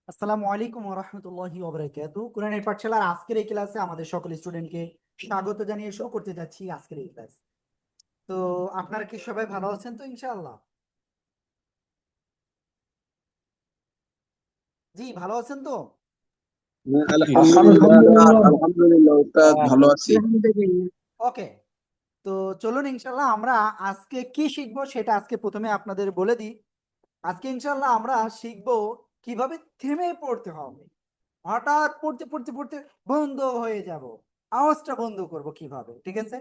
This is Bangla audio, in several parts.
আসসালামু আলাইকুম ওয়া রাহমাতুল্লাহি ওয়া বারাকাতুহু। কোরআনের পাঠশালার আজকের এই ক্লাসে আমাদের সকল স্টুডেন্টকে স্বাগত জানিয়ে শুরু করতে যাচ্ছি আজকের এই ক্লাস। তো আপনারা কি সবাই ভালো আছেন তো ইনশাআল্লাহ? জি, ভালো আছেন তো? আলহামদুলিল্লাহ। আলহামদুলিল্লাহ উস্তাদ, ভালো আছি। ওকে। তো চলুন ইনশাআল্লাহ আমরা আজকে কি শিখবো সেটা আজকে প্রথমে আপনাদের বলে দিই। আজকে ইনশাআল্লাহ আমরা শিখবো কিভাবে থেমে পড়তে হবে। হঠাৎ পড়তে পড়তে পড়তে বন্ধ হয়ে যাব, আওয়াজটা বন্ধ করব কিভাবে, ঠিক আছে?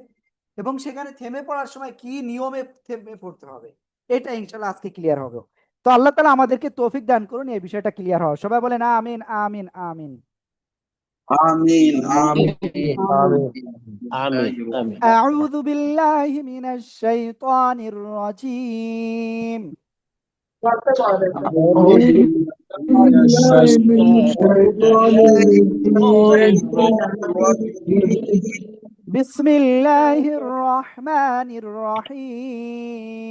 এবং সেখানে থেমে পড়ার সময় কি নিয়মে থেমে পড়তে হবে, এটা ইনশাল্লাহ আজকে ক্লিয়ার হবে। তো আল্লাহ তাআলা আমাদেরকে তৌফিক দান করুন এই বিষয়টা ক্লিয়ার হওয়া। সবাই বলেন আমিন আমিন আমিন। আমিন আমিন। آمين آمين আউযু বিল্লাহি মিনাশ শাইতানির রাজীম। বিসমিল্লাহির রহমানির রহিম।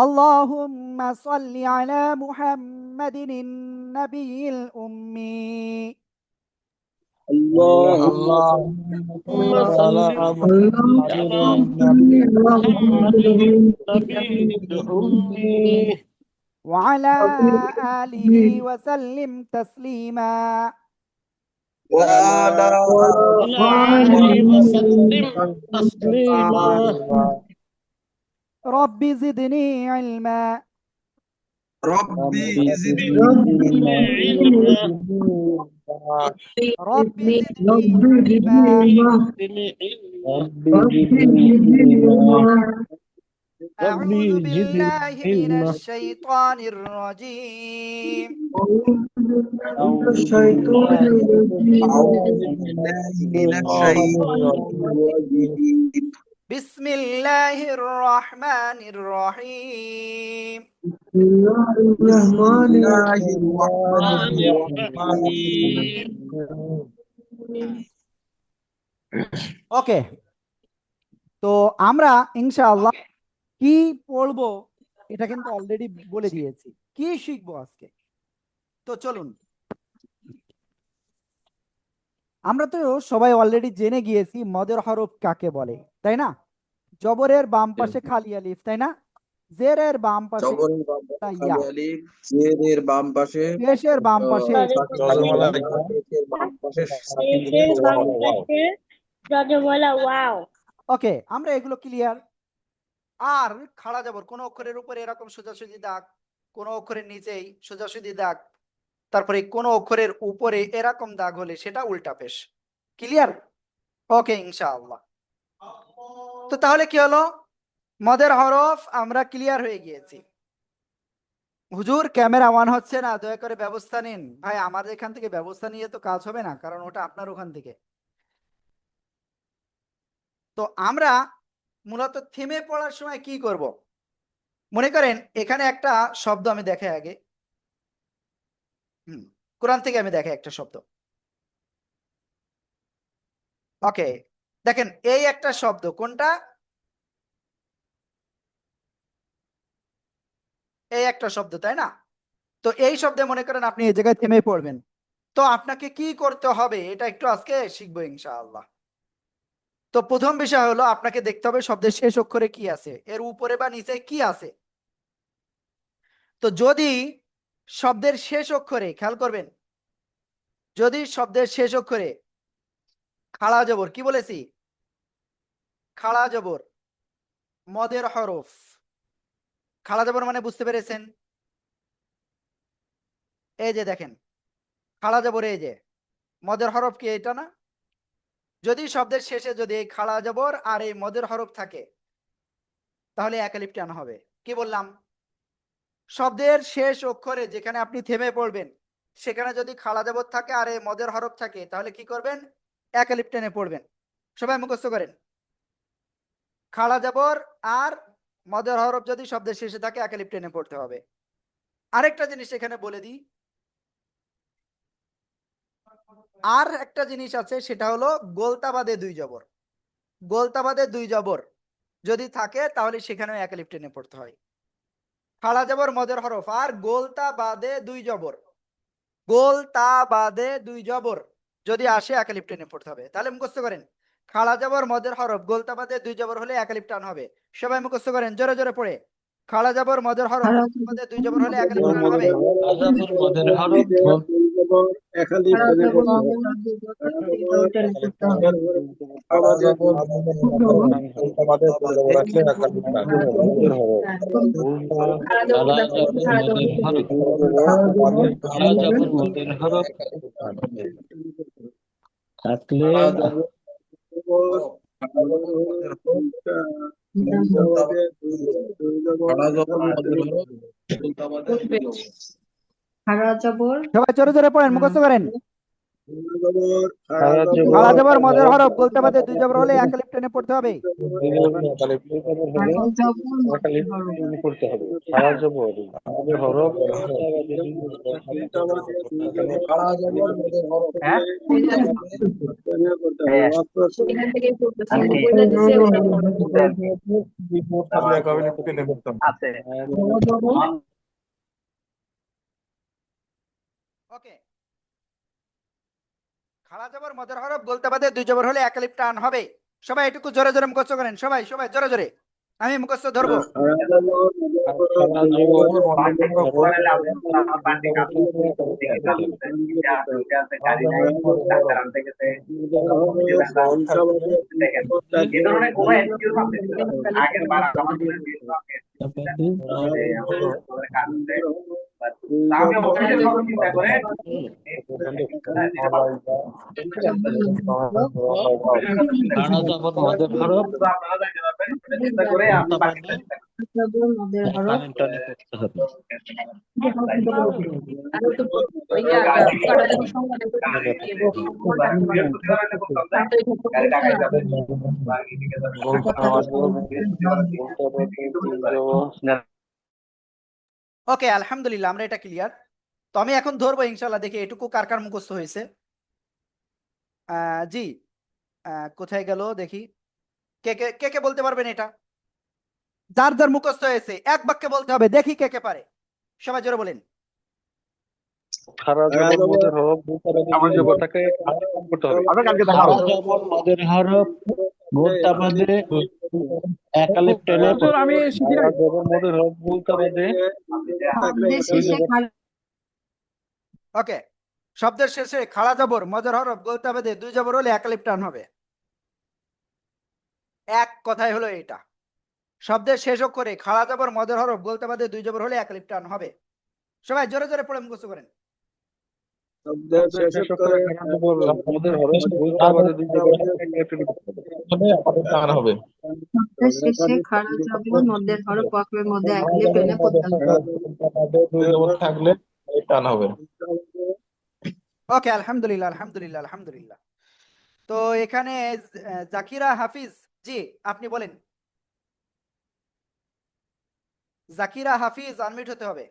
اللهم صل على محمد النبي الأمي اللهم صل على محمد النبي الأمي وعلى آله وسلم تسليما. وعلى آله وسلم تسليما. رب زدني علما. ربي زدني علما. رب زدني علما. أعوذ ربي زدني بالله من علما. الشيطان الرجيم. أعوذ بالله من الشيطان الرجيم. بسم الله الرحمن الرحيم. بسم الله الرحمن الرحمن الرحيم. ওকে, তো আমরা ইনশাআল্লাহ কি পড়বো এটা কিন্তু অলরেডি বলে দিয়েছি। কি শিখবো আজকে? তো চলুন, আমরা তো সবাই অলরেডি জেনে গিয়েছি মদের হরফ কাকে বলে, তাই না? জবরের বাম পাশে খালি আলিফ, তাই না? জেরের বাম পাশে জবরের বাম পাশে ইয়া, খালি আলিফ, জেরের বাম পাশে পেশের বাম পাশে পেশের বাম পাশে ওয়াও। ওকে, আমরা এগুলো ক্লিয়ার। আর খাড়া জবর কোন অক্ষরের উপরে এরকম সোজাসুজি দাগ, কোন অক্ষরের নিচেই সোজাসুজি দাগ, তারপরে কোন অক্ষরের উপরে এরকম দাগ হলে সেটা উল্টা পেশ। ক্লিয়ার? ওকে ইনশাআল্লাহ। তো তাহলে কি হলো, মদের হরফ আমরা ক্লিয়ার হয়ে গিয়েছি। হুজুর ক্যামেরা অন হচ্ছে না, দয়া করে ব্যবস্থা নিন। ভাই আমাদের এখান থেকে ব্যবস্থা নিয়ে তো কাজ হবে না, কারণ ওটা আপনার ওখান থেকে। তো আমরা মূলত থেমে পড়ার সময় কি করব? মনে করেন এখানে একটা শব্দ আমি দেখাই আগে। কোরআন থেকে আমি দেখাই একটা শব্দ। ওকে, দেখেন এই একটা শব্দ, কোনটা? এই একটা শব্দ, তাই না? তো এই শব্দে মনে করেন আপনি এই জায়গায় থেমে পড়বেন। তো আপনাকে কি করতে হবে এটা একটু আজকে শিখবো ইনশাআল্লাহ। তো প্রথম বিষয় হলো আপনাকে দেখতে হবে শব্দের শেষ অক্ষরে কি আছে, এর উপরে বা নিচে কি আছে। তো যদি শব্দের শেষ অক্ষরে, খেয়াল করবেন, যদি শব্দের শেষ অক্ষরে খাড়া জবর, কি বলেছি? খাড়া জবর, মদের হরফ। খাড়া জবর মানে বুঝতে পেরেছেন? এই যে দেখেন খাড়া জবর, এই যে মদের হরফ কি এটা না? যদি শব্দের শেষে যদি এই খাড়া জবর আর এই মদের হরফ থাকে তাহলে এক আলিফ টান হবে। কি বললাম? শব্দের শেষ অক্ষরে যেখানে আপনি থেমে পড়বেন সেখানে যদি খাড়া জবর থাকে আর এই মদের হরফ থাকে তাহলে কি করবেন? এক আলিফ টেনে পড়বেন। সবাই মুখস্থ করেন, খাড়া জবর আর মদের হরফ যদি শব্দের শেষে থাকে এক আলিফ টেনে পড়তে হবে। আরেকটা জিনিস এখানে বলে দিই, আর একটা জিনিস আছে, সেটা হলো গোলতা বাদে দুই জবর। গোলতা বাদে দুই জবর যদি থাকে তাহলে সেখানেও এক আলিফ টেনে পড়তে হয়। খাড়া জবর মদের হরফ আর গোলতা বাদে দুই জবর, গোলতা বাদে দুই জবর যদি আসে এক আলিফ টেনে পড়তে হবে। তাহলে মুখস্থ করেন, খাড়া জবর মদের হরফ গোলতা বাদে দুই জবর হলে এক আলিফ টান হবে। সবাই মুখস্থ করেন জোরে জোরে পড়ে, খাড়া জবর মদের হরফ গোলতা বাদে দুই জবর হলে এক আলিফ টান হবে। আজাবর মদের হরফ আজাবর মদের হরফ থাকলে খাড়া জবর সবাই জোরে জোরে পড়েন, মুখস্থ করেন। খাড়া জবর খাড়া জবর মদের হরফ গোলতা বাদে দুই জবর হলে এক আলিফ টেনে পড়তে হবে। করতে হবে। খাড়া জবর মদের হরফ এখান থেকে পড়তেছি ওকে, খাড়া জবর মদের হরফ গোলতা বাদে দুই জবর হলে এক আলিফ টান হবে। সবাই এটুকু জোরে জোরে মুখস্থ করেন, সবাই সবাই জোরে জোরে, আমি মুখস্থ ধরবো। খাড়া জবর মদের হরফ ওকে আলহামদুলিল্লাহ, আমরা এটা ক্লিয়ার। তো আমি এখন ধরবো ইনশাল্লাহ, দেখি এটুকু কার কার মুখস্থ হয়েছে। জি, কোথায় গেল দেখি, কে কে কে কে বলতে পারবেন এটা? যার যার মুখস্থ হয়েছে এক বাক্যে বলতে হবে, দেখি কে কে পারে। সবাই জোরে বলেন। খাড়া জবর মদের হরফ দুই জবরটাকে করতে হবে। খাড়া জবর মদের হরফ গোলতা বাদে এক আলিফ টেনে খাড়া জবর মদের হরফ গোলতা বাদে ওকে, শব্দের শেষে খাড়া জবর মদের হরফ গোলতা বাদে দুই জবর হলে এক আলিফ টান হবে। এক কথাই হলো এটা, শব্দের শেষ অক্ষরে খাড়া জবর মদের হরফ গোলতা বাদে দুই জবর হলে এক আলিফ টান হবে। সবাই জোরে জোরে পড়ে মুখস্থ করেন। মদের হরফ গোলতা বাদে দুই জবর টান হবে। শেষে খাড়া জবর মধ্যের হরফ ওয়াকফের মধ্যে এক আলিফ টেনে পড়তে হবে। দুই জবর থাকলে টান হবে। ওকে আলহামদুলিল্লাহ আলহামদুলিল্লাহ আলহামদুলিল্লাহ। তো এখানে জাকিরা হাফিজ, জি আপনি বলেন। জাকিরা হাফিজ আনমিউট হতে হবে।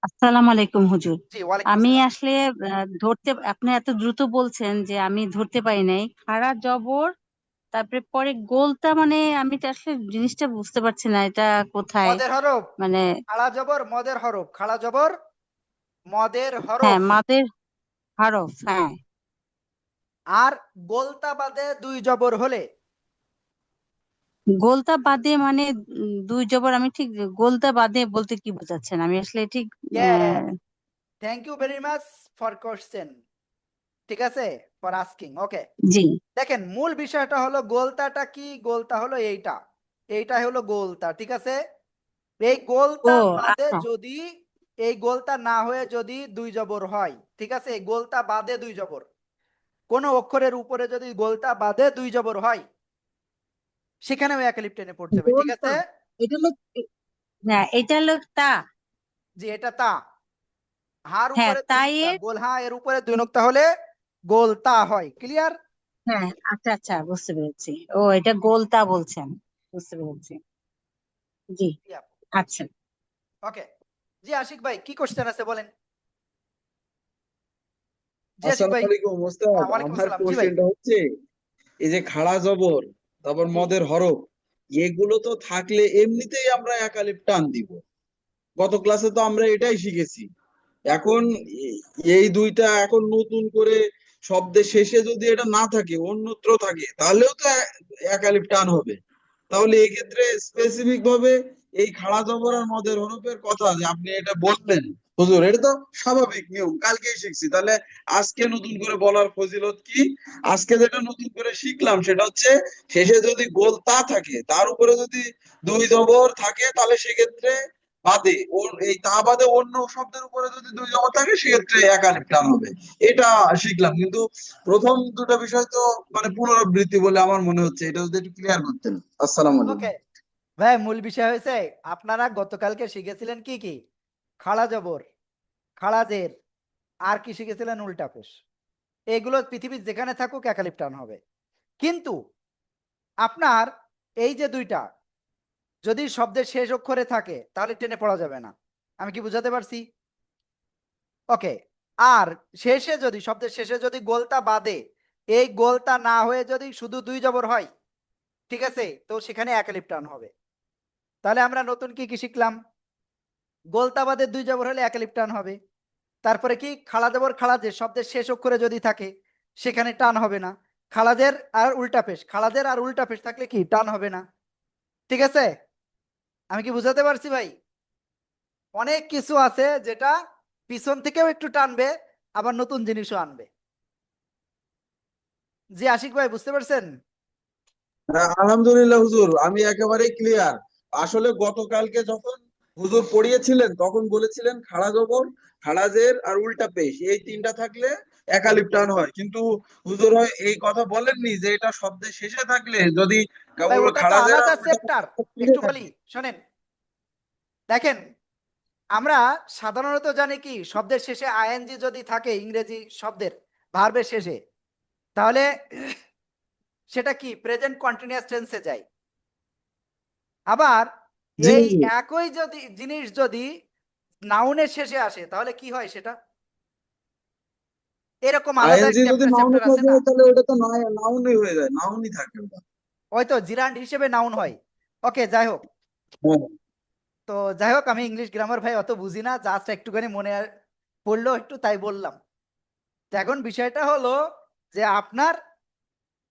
আসসালামু আলাইকুম হুজুর। জি ওয়ালাইকুম আমি আসসালাম। আসলে ধরতে, আপনি এত দ্রুত বলছেন যে আমি ধরতে পারি নাই। খাড়া জবর তারপরে পরে গোলটা, মানে আমি তো আসলে জিনিসটা বুঝতে পারছি না এটা কোথায়, মদের হরফ, মানে খাড়া জবর মদের হরফ, খাড়া জবর মদের হ্যাঁ হরফ মাদের হরফ, হ্যাঁ আর গোলতা বাদে দুই জবর হলে। গোলটা বাদে মানে দুই জবর, আমি ঠিক গোলটা বাদে বলতে কি বোঝাচ্ছেন আমি আসলে ঠিক thank you very much for question, ঠিক আছে, ফর আস্কিং। ওকে, জি দেখেন মূল বিষয়টা হলো গোলতাটা কি, গোলতা হলো এইটা, এইটা হলো গোলতা, ঠিক আছে। এই গোলতা ও বাদে আচ্ছা যদি, এই গোলতা না হয়ে যদি দুই জবর হয়, ঠিক আছে, এই গোলতা বাদে দুই জবর, কোন অক্ষরের উপরে যদি গোলতা বাদে দুই জবর হয় সেখানেও এক আলিফ টেনে পড়তে হবে, ঠিক আছে। এটা হলো, না এটা হলো তা, যে এটা তা, হার হ্যাঁ উপরে দুই তাই নোক্তা, এর, গোল হা এর উপরে দুই নোক্তা হলে গোলতা হয়, ক্লিয়ার। হ্যাঁ আচ্ছা আচ্ছা বুঝতে পেরেছি। ও এটা গোলতা বলছেন, বুঝতে পেরেছি। জি আচ্ছা। ওকে, জি আশিক ভাই কি কোশ্চেন আছে বলেন। জি আশিক ভাই। আসসালামু আলাইকুম ওস্তাদ, ওয়ালাইকুম আমার আসসালাম, জি ভাই। কোশ্চেনটা হচ্ছে এই যে খাড়া জবর, তারপর জি। মদের হরফ, এগুলো তো থাকলে এমনিতেই আমরা একালিফ টান দিব। গত ক্লাসে তো আমরা এটাই শিখেছি। এখন এই দুইটা এখন নতুন করে শব্দের শেষে যদি এটা না থাকে, অন্যত্র থাকে, তাহলেও তো একালিফ টান হবে। তাহলে এক্ষেত্রে স্পেসিফিক ভাবে এই খাড়া জবর আর মদের হরফের কথা যে আপনি এটা বললেন, হুজুর, এটা তো স্বাভাবিক নিয়ম, কালকেই শিখছি। তাহলে আজকে নতুন করে বলার ফজিলত কি? আজকে যেটা নতুন করে শিখলাম সেটা হচ্ছে, শেষে যদি গোল তা থাকে, তার উপরে যদি দুই জবর থাকে, তাহলে সেক্ষেত্রে বাদে ওর এই তা বাদে অন্য শব্দের উপরে যদি দুই জবর থাকে, সেক্ষেত্রে একালিফ টান হবে। এটা শিখলাম, কিন্তু প্রথম দুটো বিষয় তো মানে পুনরাবৃত্তি বলে আমার মনে হচ্ছে। এটা যদি একটু ক্লিয়ার করতেন। আসসালামু আলাইকুম। ওকে ভাই, মূল বিষয় হয়েছে আপনারা গতকালকে শিখেছিলেন কি কি? খাড়া জবর, খাড়া জের, আর কি শিখেছিলেন? উল্টা পেশ। এগুলো পৃথিবীর যেখানে থাকুক একালিফ টান হবে। কিন্তু আপনার এই যে দুইটা যদি শব্দের শেষ অক্ষরে থাকে তাহলে টেনে পড়া যাবে না। আমি কি বুঝাতে পারছি? ওকে। আর শেষে যদি শব্দের শেষে যদি গোলতা বাদে, এই গোলতা না হয়ে যদি শুধু দুই জবর হয়, ঠিক আছে, তো সেখানে একালিফ টান হবে। তাহলে আমরা নতুন কি কি শিখলাম? গোলতা বাদে দুই জবর হলে একালিফ টান হবে। তারপরে কি? খাড়া জবর খাড়াজের শব্দের শেষ অক্ষরে যদি থাকে সেখানে টান হবে না। খাড়াজের আর উল্টা পেশ, খাড়াজের আর উল্টা পেশ থাকলে কি টান হবে না। ঠিক আছে? আমি কি বুঝাতে পারছি ভাই? অনেক কিছু আছে যেটা পিছন থেকেও একটু টানবে, আবার নতুন জিনিসও আনবে। জি আশিক ভাই, বুঝতে পারছেন? আলহামদুলিল্লাহ হুজুর, আমি একেবারেই ক্লিয়ার। আসলে গতকালকে যখন হুজুর পড়িয়েছিলেন তখন বলেছিলেন খাড়া জবর, খাড়া জের আর উল্টা পেশ এই তিনটা থাকলে একালিফ টান হয়, কিন্তু হুজুর হয় এই কথা বলেননি যে এটা শব্দের শেষে থাকলে যদি ভাই কেবল ওটা তো খাড়া জের আর আলাদা উল্টা চ্যাপ্টার। পেশ একটু থাকে। বলি শোনেন, দেখেন, আমরা সাধারণত জানি কি শব্দের শেষে আইএনজি যদি থাকে ইংরেজি শব্দের ভার্বের শেষে, তাহলে সেটা কি প্রেজেন্ট কন্টিনিউয়াস টেন্সে যায়। আবার জি, এই একই যদি জিনিস যদি নাউনের শেষে আসে তাহলে কি হয় সেটা? এরকম আলাদা আইএনজি যদি চ্যাপ্টার নাউনের চ্যাপ্টার আছে সাথে না? হয়, তাহলে ওটা তো নাউনই হয়ে যায়, নাউনই থাকে ওটা। হয়তো জিরান্ড হিসেবে নাউন হয়। ওকে, যাই হোক। হ্যাঁ। তো যাই হোক, আমি ইংলিশ গ্রামার ভাই অত বুঝি না, জাস্ট একটুখানি মনে পড়লো একটু, তাই বললাম। তো এখন বিষয়টা হলো যে আপনার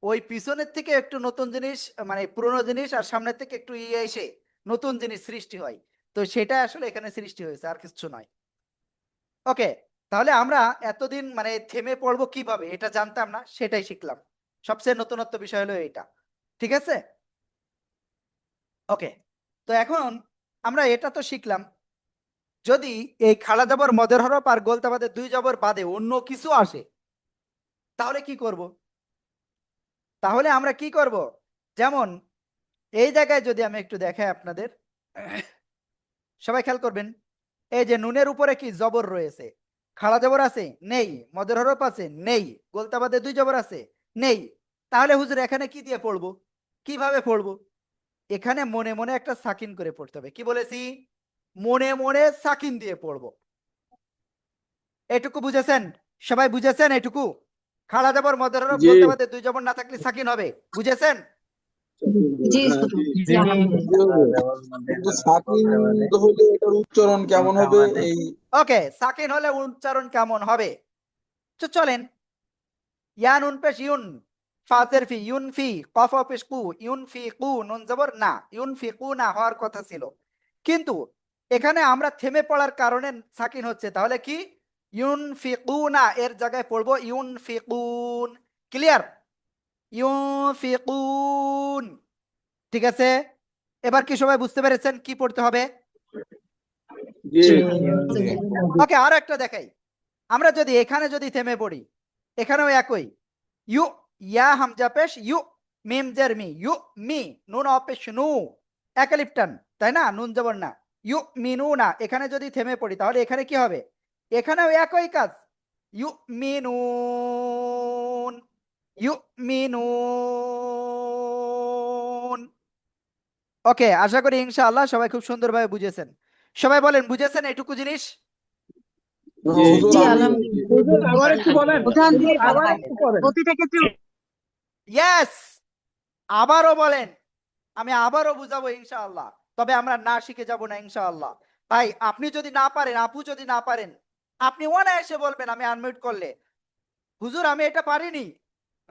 ওই পিছনের থেকে একটু নতুন জিনিস, মানে পুরোনো জিনিস, আর সামনের থেকে একটু ইয়ে এসে নতুন জিনিস সৃষ্টি হয়। তো সেটা আসলে এখানে সৃষ্টি হয়েছে, আর কিছু নয়। ওকে, তাহলে আমরা এতদিন মানে থেমে পড়বো কিভাবে এটা জানতাম না, সেটাই শিখলাম। সবচেয়ে নতুনত্ব বিষয় হলো এটা। ঠিক আছে? ওকে, তো এখন আমরা এটা তো শিখলাম, যদি এই খাড়া জবর মদের হরফ আর গোলতা বাদে দুই জবর বাদে অন্য কিছু আসে তাহলে কি করব? তাহলে আমরা কি করব? যেমন এই জায়গায় যদি আমি একটু দেখাই আপনাদের, সবাই খেয়াল করবেন, এই যে নুনের উপরে কি জবর রয়েছে? খাড়া জবর আছে? নেই। মদের হরফ আছে? নেই। গোলতা বাদে দুই জবর আছে? নেই। তাহলে হুজুর এখানে কি দিয়ে পড়বো? কিভাবে পড়বো? এখানে মনে মনে একটা সাকিন করে পড়তে হবে। কি বলেছি? মনে মনে সাকিন দিয়ে পড়বো। এটুকু বুঝেছেন? সবাই বুঝেছেন এটুকু? খাড়া জবর মদের হরফ জি, গোলতা বাদে দুই জবর না থাকলে সাকিন হবে। বুঝেছেন? জি হ্যাঁ, হুজুর, জি। জি আলহামদুলিল্লাহ। কিন্তু সাকিন হলে এটার উচ্চারণ কেমন হবে? এই ওকে, সাকিন হলে উচ্চারণ কেমন হবে? তো চলেন, ইয়া নুন পেশ ইউন, ফাতের ফি, ইউন ফি, কফ পেশ কু, ইউন ফি কু, নুন জবর না, ইউন ফি কু না হওয়ার কথা ছিল, কিন্তু এখানে আমরা থেমে পড়ার কারণে সাকিন হচ্ছে। তাহলে কি? ইউন ফি কু না এর জায়গায় পড়বো ইউন ফি কুন। ক্লিয়ার? ইউন ফি কুন। ঠিক আছে? এবার কি সবাই বুঝতে পেরেছেন কি পড়তে হবে? জি, জি ওকে, আরো একটা দেখাই। আমরা যদি এখানে যদি থেমে পড়ি, এখানেও একই। ইউ, ইয়া হামজা পেশ ইউ, মিম জের মি, ইউ মি, নুন অপেশ নু, একালিফ টান, তাই না? নুন জবর না, ইউ মিনু না। এখানে যদি থেমে পড়ি তাহলে এখানে কি হবে? এখানেও একই কাজ, ইউ মিনুন, ইউ মিনুন। ওকে, আশা করি ইনশাআল্লাহ সবাই খুব সুন্দরভাবে বুঝেছেন। সবাই বলেন বুঝেছেন এটুকু জিনিস? হুজুর জি আমি আলহামদুলিল্লাহ। আবার একটু বলেন, উদাহরণ দিয়ে আবার বলা হয়, একটু করেন। প্রতিটা ক্ষেত্রে ইয়েস, আবারও বলেন, আমি আবারও বুঝাবো ইনশাআল্লাহ, তবে আমরা না শিখে যাব না ইনশাআল্লাহ। ভাই আপনি যদি না পারেন, আপু যদি না পারেন, আপনি অনায়াসে বলবেন আমি আনমিউট করলে, হুজুর আমি এটা পারিনি,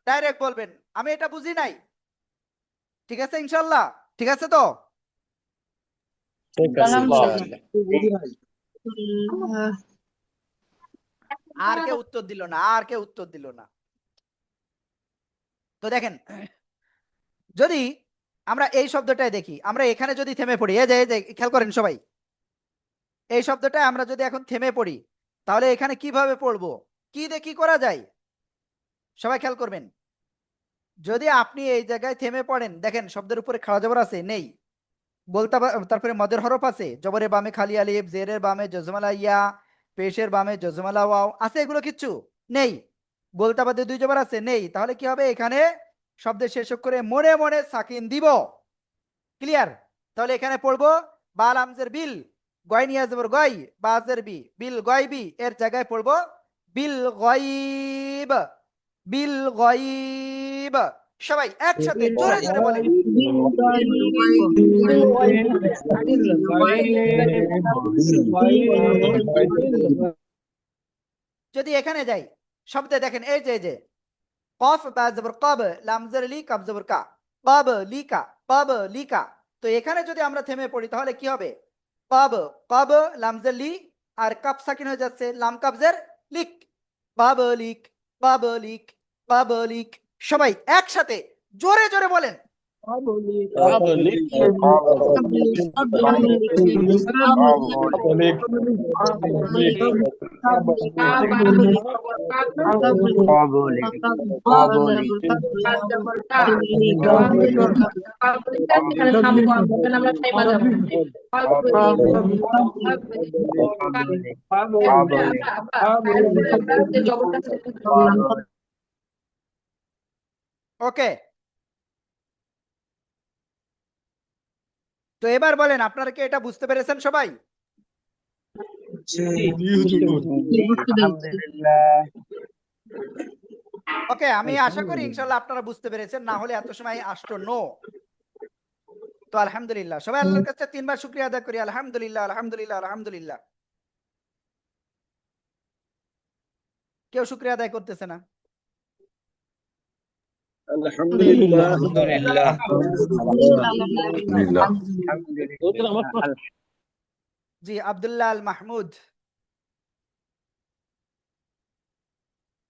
ডাইরেক্ট বলবেন আমি এটা বুঝি নাই। ঠিক আছে ইনশাআল্লাহ? ঠিক আছে তো? ঠিক আছে আলহামদুলিল্লাহ। আহ, আর কেউ উত্তর দিল না, আর কেউ উত্তর দিল না। তো দেখেন, যদি আমরা এই শব্দটাই দেখি, আমরা এখানে যদি থেমে পড়ি, এই যে খেয়াল করেন সবাই, এই শব্দটা আমরা যদি এখন থেমে পড়ি, তাহলে এখানে কিভাবে পড়বো, কি দিয়ে কি করা যায়? সবাই খেয়াল করবেন। যদি আপনি এই জায়গায় থেমে পড়েন, দেখেন শব্দের উপরে খাড়া জবর আছে নেই, তারপরে মদের হরফ আছে, জবরের বামে খালি আলিফ, জেরের বামে জজমালা ইয়া, পেশের বামে জজমালা ওয়াও আছে, এগুলো কিচ্ছু নেই। বলতা বাদে দুই জবর আছে নেই, তাহলে কি হবে, এখানে শব্দের শেষক করে মনে মনে সাকিন দিব। ক্লিয়ার? তাহলে এখানে পড়বো বাল আমজের বিল, গয় নিয়ে জবর গয়, বাজের বি, বিল গয়বি, এর জায়গায় পড়বো বিল গয়ব, বিল গয়ব। সবাই একসাথে জোরে জোরে বলেন। যদি এখানে যাই, শব্দে দেখেন এই যে কফ বা জবর কব, লাম জের লি, কাব জবর কা, কব লিকা, কব লিকা। তো এখানে যদি আমরা থেমে পড়ি তাহলে কি হবে, কব, কব লাম জের লি, আর কাপ সাকিন হয়ে যাচ্ছে, লাম কাবজের লিক, কব লিক, কব লিক, কব লিক। সবাই একসাথে জোরে জোরে বলেন। ওকে, তো এবার বলেন আপনারা কি এটা বুঝতে পেরেছেন সবাই? ওকে, আমি আশা করি ইনশাল্লাহ আপনারা বুঝতে পেরেছেন, না হলে এত সময় আসতো নো। তো আলহামদুলিল্লাহ, সবাই আল্লাহর কাছে 3 বার শুকরিয়া আদায় করি, আলহামদুলিল্লাহ আলহামদুলিল্লাহ আলহামদুলিল্লাহ। কেউ শুকরিয়া আদায় করতেছে না। আলহামদুলিল্লাহ। জি, আব্দুল্লাহ আল মাহমুদ,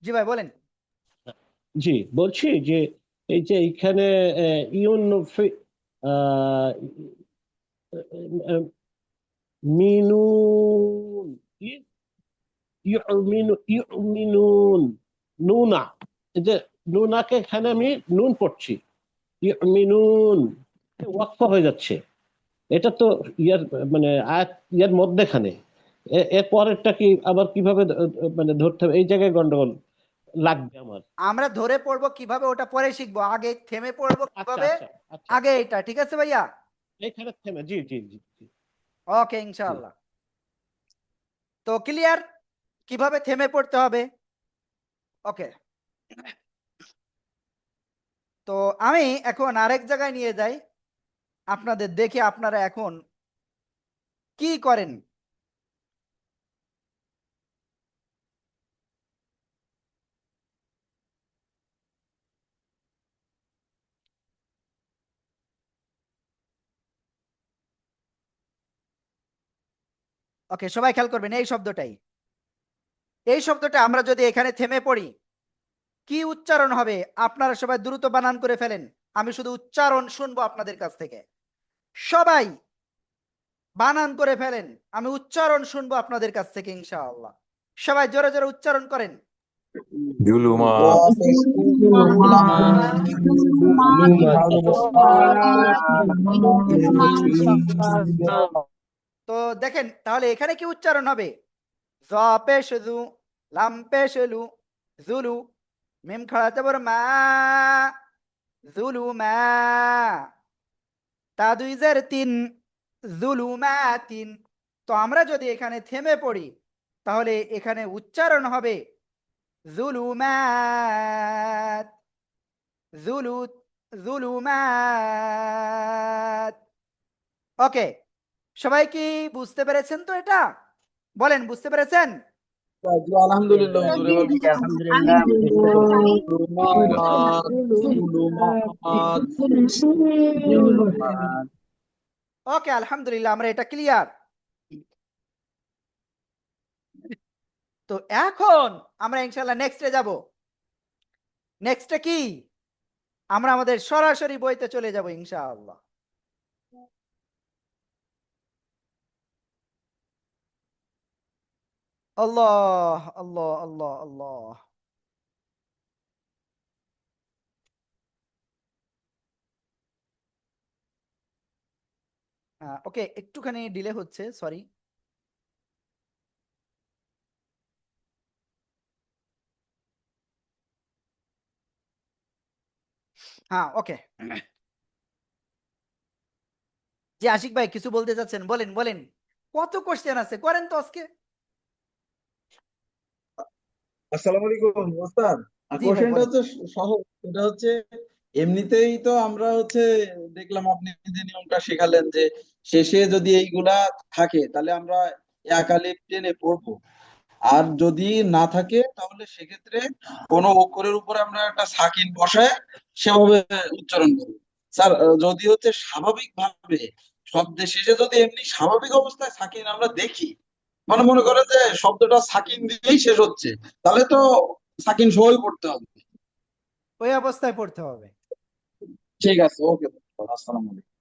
জি ভাই বলেন। জি বলছি যে এই যে এইখানে ইউন আহ, মিনুন, কি ইউমিনুন, নুনা, এই যে নুনাকে এখানে আমি নুন পড়ছি, ইউমিনুন ওয়াকফ হয়ে যাচ্ছে। এটা তো ইয়ার মানে আয়াত ইয়ার মধ্যেখানে, এর পরেরটা কি আবার কিভাবে মানে ধরতে হবে, এই জায়গায় গন্ডগোল লাগবে আমার। আমরা ধরে পড়বো কিভাবে ওটা পরে শিখবো, আগে থেমে পড়বো আচ্ছা কিভাবে, আচ্ছা আচ্ছা, আগে এটা। ঠিক আছে ভাইয়া? এইখানে থেমে, জি জি জি জি ওকে ইনশাআল্লাহ। তো ক্লিয়ার কিভাবে থেমে পড়তে হবে? ওকে, তো আমি এখন আরেক জায়গায় নিয়ে যাই আপনাদের, দেখে আপনারা এখন কি করেন। ওকে, সবাই খেয়াল করবেন এই শব্দটাই, এই শব্দটা আমরা যদি এখানে থেমে পড়ি কি উচ্চারণ হবে, আপনারা সবাই দ্রুত বানান করে ফেলেন, আমি শুধু উচ্চারণ শুনবো আপনাদের কাছ থেকে। সবাই বানান করে ফেলেন, আমি উচ্চারণ শুনবো আপনাদের কাছ থেকে ইনশাআল্লাহ। সবাই জোরে জোরে উচ্চারণ করেন। তো দেখেন তাহলে এখানে কি উচ্চারণ হবে, জ পেশ জু, লাম পেশ লু, জুলু, মিম খাড়া জবর মা, জুলু মা, তা দুই জের তিন, জুলু মা তিন। তো আমরা যদি এখানে থেমে পড়ি তাহলে এখানে উচ্চারণ হবে জুলুমাত, জুলু জুলুমাত। ওকে, সবাই কি বুঝতে পেরেছেন তো এটা? বলেন, বুঝতে পেরেছেন? জি, আলহামদুলিল্লাহ হুজুর, এবার জি, আলহামদুলিল্লাহ বুঝতে পেরেছি। জুলুমাত, জুলুমাত, ধন্যবাদ। ওকে, আলহামদুলিল্লাহ, আমরা এটা ক্লিয়ার। তো এখন আমরা ইনশাআল্লাহ নেক্সটে যাব। নেক্সটে কি? আমরা আমাদের সরাসরি বইতে চলে যাব ইনশাআল্লাহ। আল্লাহ আল্লাহ আল্লাহ আল্লাহ। ওকে, একটুখানি ডিলে হচ্ছে, সরি। হ্যাঁ, ওকে। জি আশিক ভাই, কিছু বলতে চাচ্ছেন? বলেন বলেন। কত কোশ্চেন আছে, করেন তো আজকে। আসসালামু আলাইকুম ওস্তাদ। জি ভাই কোশ্চেনটা বলেন। হচ্ছে সহজ, এটা হচ্ছে এমনিতেই তো আমরা হচ্ছে দেখলাম আপনি যে নিয়মটা শেখালেন যে শেষে যদি এইগুলা থাকে তাহলে আমরা এক আলিফ টেনে পড়বো, আর যদি না থাকে তাহলে সেক্ষেত্রে কোনো অক্ষরের উপরে আমরা একটা সাকিন বসায় সেভাবে উচ্চারণ করবো। স্যার, যদি হচ্ছে স্বাভাবিক ভাবে শব্দের শেষে যদি এমনি স্বাভাবিক অবস্থায় সাকিন আমরা দেখি, মানে মনে করে যে শব্দটা সাকিন দিয়েই শেষ হচ্ছে, তাহলে তো সাকিন সহই পড়তে হবে। ওই অবস্থায় পড়তে হবে। ঠিক আছে, ওকে। আসসালামু আলাইকুম।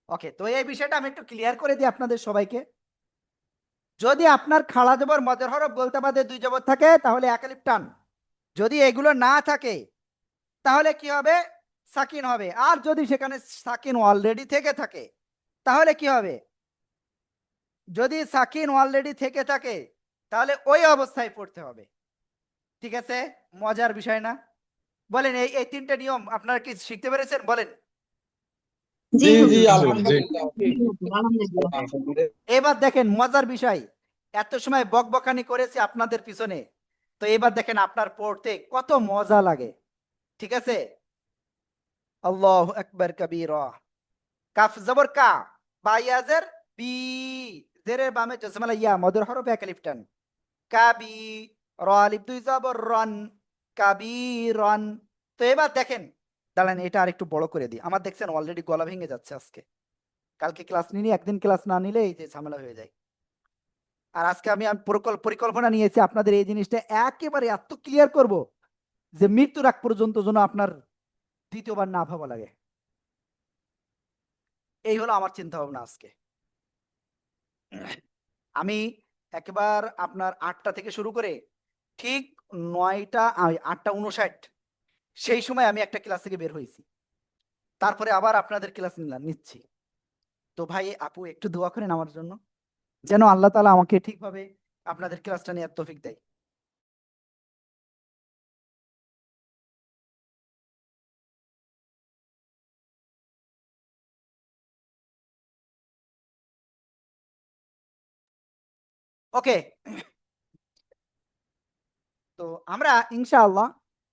ওকে, তো এই বিষয়টা আমি একটু ক্লিয়ার করে দিই আপনাদের সবাইকে। যদি আপনার খাড়া জবর মদের হরফ বলতে বাদে দুই জবর থাকে তাহলে এক আলিফ টান। যদি এগুলো না থাকে তাহলে কি হবে? সাকিন হবে। আর যদি সেখানে সাকিন অলরেডি থেকে থাকে তাহলে কি হবে? যদি সাকিন অলরেডি থেকে থাকে তাহলে ওই অবস্থায় পড়তে হবে। ঠিক আছে? মজার বিষয় না? বলেন, এই এই তিনটে নিয়ম আপনারা কি শিখতে পেরেছেন? বলেন। জি জি জি, হুজুর, আলহামদুলিল্লাহ। জি হুজুর, আলহামদুলিল্লাহ। এবার দেখেন মজার বিষয়, এত সময় বকবকানি করেছি আপনাদের পিছনে, তো এবার দেখেন আপনার পড়তে কত মজা লাগে। ঠিক আছে? আল্লাহু আকবার কবীরা। কাফ জবর কা, বা ইয়াজের বি, জেরের বামে জজমালা ইয়া, মদের হরফ এক আলিফ টান। কাবি, র আলিফ দুই জবর রন, কাবীরন। তো এবার দেখেন, দাঁড়ান এটা আর একটু বড় করে দিই। আমার দেখছেন অলরেডি গলা ভেঙে যাচ্ছে আজকে। কালকে ক্লাস নিয়ে একদিন ক্লাস না নিলে এই যে ঝামেলা হয়ে যায়। আর আজকে আমি আমি পরিকল্পনা নিয়েছি আপনাদের এই জিনিসটা একেবারে এত ক্লিয়ার করব যে মৃত্যুর আগ পর্যন্ত যেন আপনার দ্বিতীয়বার না ভাবা লাগে। এই হলো আমার চিন্তা ভাবনা আজকে। আমি একবার আপনার 8টা থেকে শুরু করে ঠিক 8টা 59 সেই সময় আমি একটা ক্লাস থেকে বের হয়েছি। তারপরে আবার আপনাদের ক্লাস নিচ্ছি। তো ভাই আপু একটু দোয়া করেন আমার জন্য, যেন আল্লাহ তাআলা আমাকে ঠিকভাবে আপনাদের ক্লাসটা নেওয়ার তৌফিক দেয়। ওকে, তো আমরা ইনশাআল্লাহ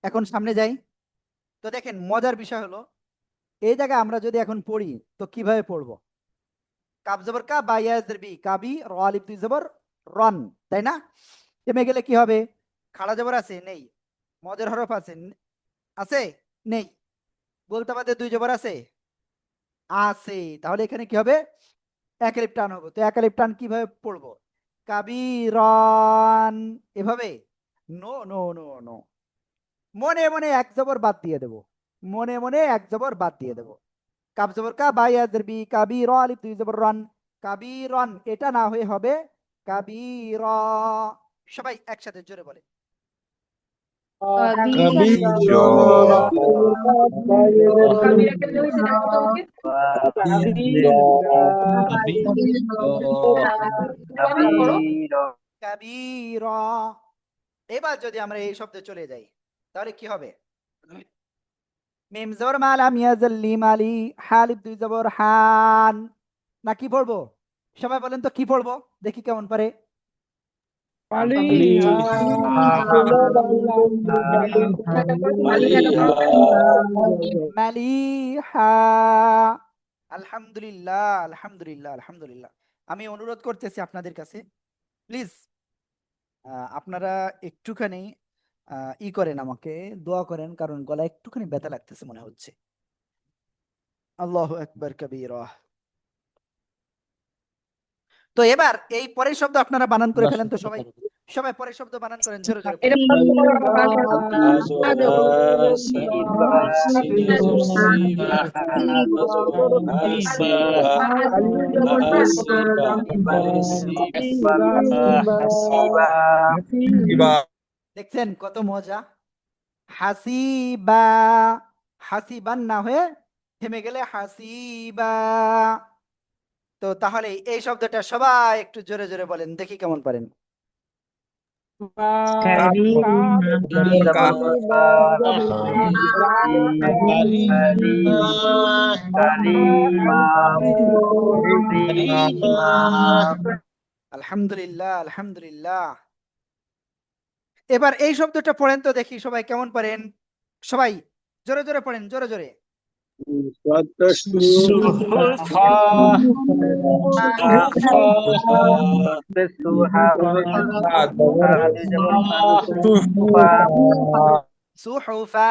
এখন সামনে যাই। তো দেখেন মজার বিষয় হলো, এই জায়গায় আমরা যদি এখন পড়ি তো কিভাবে পড়বো? কাব জবর কা, বা ইয়া জের বি, কাবি, র আলিফ দুই জবর রন, তাই না? থেমে গেলে কি হবে? খাড়া জবর আছে? নেই। মদের হরফ আছে? আছে? নেই। বলতে বাদে দুই জবর আছে? আছে। তাহলে এখানে কি হবে? এক আলিফ টান হবে। তো এক আলিফ টান কিভাবে পড়বো? কাবিরন, এভাবে? নো নো নো নো, মনে মনে এক জবর বাদ দিয়ে দেব। মনে মনে এক জবর বাদ দিয়ে দেব। কাব জবর কা, বা ইয়া জের বি, কাবির, আলিফ দুই জবর রন, কাবিরন। এটা না হয়ে হবে কাবির। সবাই একসাথে জোরে বলে। কবিরা, কাবির। এবার যদি আমরা এই শব্দে চলে যাই তাহলে কি হবে? মিম জবর মা, লাম ইয়াজের লিম, আলি, হালিফ দুই জবর হান। না কি পড়বো? সবাই বলেন তো কি পড়বো, দেখি কেমন পারে। মালিহা। আলহামদুলিল্লাহ, আলহামদুলিল্লাহ, আলহামদুলিল্লাহ। আমি অনুরোধ করতেছি আপনাদের কাছে, প্লিজ আপনারা একটুখানি করেন, আমাকে দোয়া করেন, কারণ গলা একটুখানি ব্যথা লাগতেছে মনে হচ্ছে। আল্লাহু আকবার কবীরা। তো এবার এই পরের শব্দ আপনারা বানান করে ফেলেন তো সবাই, সবাই পরের শব্দ বানান করেন জোরে জোরে এটা বলেন। দেখছেন কত মজা। হাসিবা, হাসিবান না হয়ে থেমে গেলে হাসিবা। তো তাহলে এই শব্দটা সবাই একটু জোরে জোরে বলেন, দেখি কেমন পারেন। আলহামদুলিল্লাহ, আলহামদুলিল্লাহ। এবার এই শব্দটা পড়েন তো দেখি সবাই কেমন পারেন। সবাই জোরে জোরে পড়েন, জোরে জোরে। সুহুফা,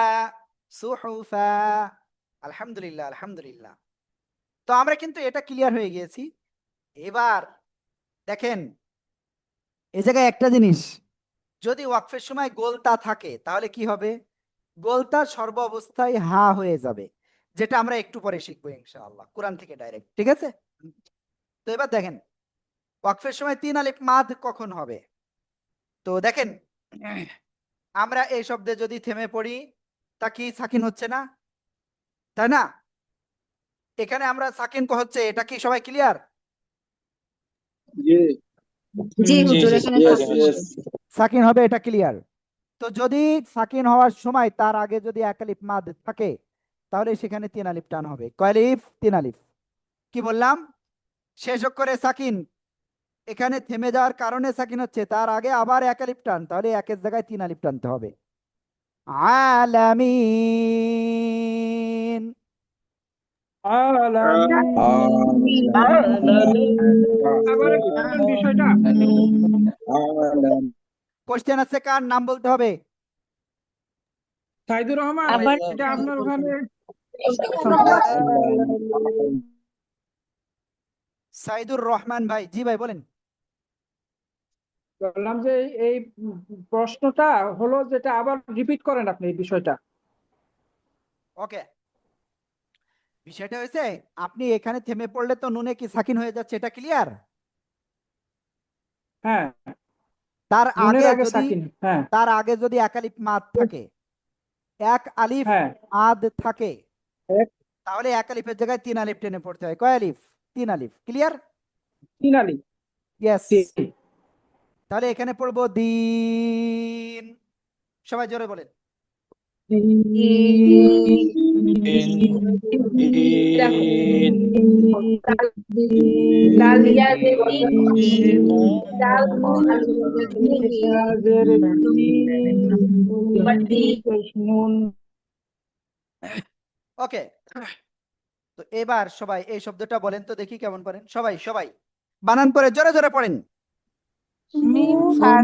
সুহুফা। আলহামদুলিল্লাহ, আলহামদুলিল্লাহ। তো আমরা কিন্তু এটা ক্লিয়ার হয়ে গিয়েছি। এবার দেখেন এই জায়গায় একটা জিনিস, যদি ওয়াকফের সময় গোলতা থাকে তাহলে কি হবে? গোলতা সর্ব অবস্থায় হা হয়ে যাবে, যেটা আমরা একটু পরে শিখবো ইনশাআল্লাহ কোরআন থেকে ডাইরেক্ট, ঠিক আছে? তো এবার দেখেন ওয়াকফের সময় তিন আলিফ মাদ কখন হবে। তো দেখেন আমরা এই শব্দে যদি থেমে পড়ি তা কি সাকিন হচ্ছে না, তাই না? এখানে আমরা সাকিন হচ্ছে, এটা কি সবাই ক্লিয়ার? জি হুজুর, এখানে সাকিন হবে। সাকিন হবে, এটা ক্লিয়ার। তো যদি সাকিন হওয়ার সময় তার আগে যদি এক আলিফ মাদ থাকে তাহলে সেখানে তিন আলিফ টান হবে। কয় আলিফ? তিন আলিফ। কি বললাম? শেষ অক্ষরে সাকিন, এখানে থেমে যাওয়ার কারণে সাকিন হচ্ছে, তার আগে আবার এক আলিফ টান, তাহলে একের জায়গায় তিন আলিফ টানতে হবে। আলামিন। কোশ্চেন আছে, কার নাম বলতে হবে? আবার সাইদুর রহমান ভাই। জি ভাই বলেন। বললাম যে এই প্রশ্নটা হলো যেটা আবার রিপিট করেন আপনি এই বিষয়টা। ওকে, বিষয়টা হয়েছে আপনি এখানে থেমে পড়লে তো নুনে কি সাকিন হয়ে যাচ্ছে, এটা ক্লিয়ার? হ্যাঁ, তার নুনের আগে আগে যদি, সাকিন। হ্যাঁ তার আগে যদি এক আলিফ মাদ থাকে, এক আলিফ হ্যাঁ, মাদ থাকে, এক তাহলে এক আলিফের জায়গায় তিন আলিফ টেনে পড়তে হয়। কয় আলিফ? তিন আলিফ। ক্লিয়ার? তিন আলি। ইয়েস। তিন। তাহলে এখানে পড়বো দিন। সবাই জোরে বলেন। ওকে, তো এবার সবাই এই শব্দটা বলেন তো দেখি কেমন পারেন। সবাই সবাই বানান করে জোরে জোরে পড়েন। মিম ফার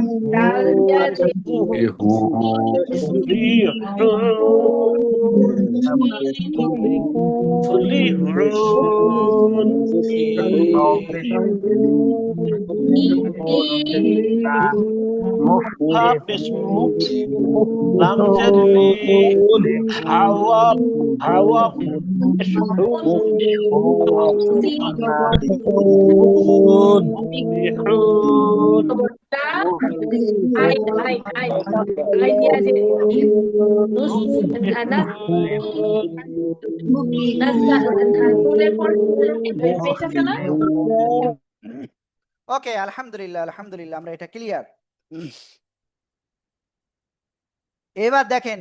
ওকে, আলহামদুলিল্লাহ, আলহামদুলিল্লাহ, আমরা এটা ক্লিয়ার। এবার দেখেন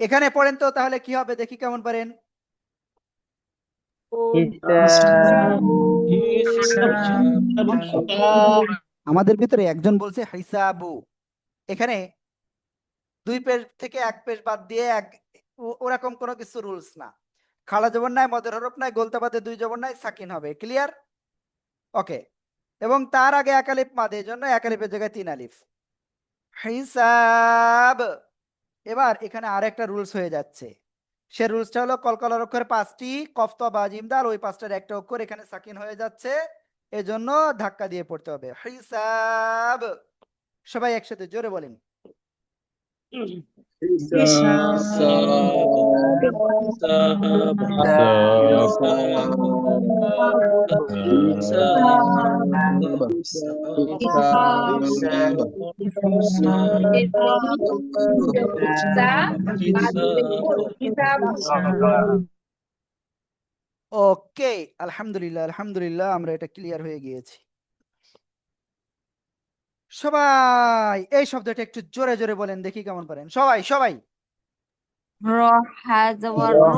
এখানে পড়েন তো তাহলে কি হবে, দেখি কেমন পারেন। আমাদের ভিতরে একজন বলছে হিসাবু, এখানে 2 পেশ থেকে 1 পেশ বাদ দিয়ে ওরকম কোনো কিছু রুলস না। খাড়া জবর নাই, মদের হরফ নাই, গোলতা বাদে 2 জবর নাই, সাকিন হবে। ক্লিয়ার? ওকে। এবং তার আগে 1 আলিফ মাদে, এজন্য 1 আলিফের জায়গায় 3 আলিফ। হিসাব। এবার এখানে আরেকটা রুলস হয়ে যাচ্ছে। সে রুলসটা হলো কলকলার অক্ষর 5টি, কফ ত বা জিম দাল, ওই 5টার একটা অক্ষর এখানে সাকিন হয়ে যাচ্ছে, এজন্য ধাক্কা দিয়ে পড়তে হবে। হিসাব। সবাই একসাথে জোরে বলেন। ওকে, আলহামদুলিল্লাহ আলহামদুলিল্লাহ, আমরা এটা ক্লিয়ার হয়ে গিয়েছি। সবাই এই শব্দটা একটু জোরে জোরে বলেন, দেখি কেমন পারেন। সবাই সবাই। র হা জবর রু,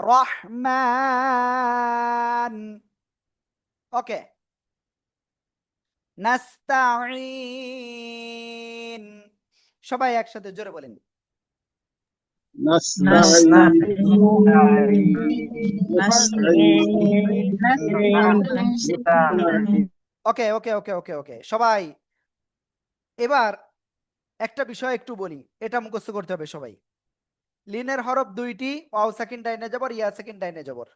রহমান। ওকে। নাস্তাঈন। সবাই একসাথে জোরে বলেন। ওকে ওকে ওকে ওকে ওকে সবাই। এবার একটা বিষয় একটু বলি, এটা মুখস্থ করতে হবে সবাই। লিনের হরফ 2টি, ওয়াও সাকিন ডাইনে জবর, ইয়া সাকিন ডাইনে জবর।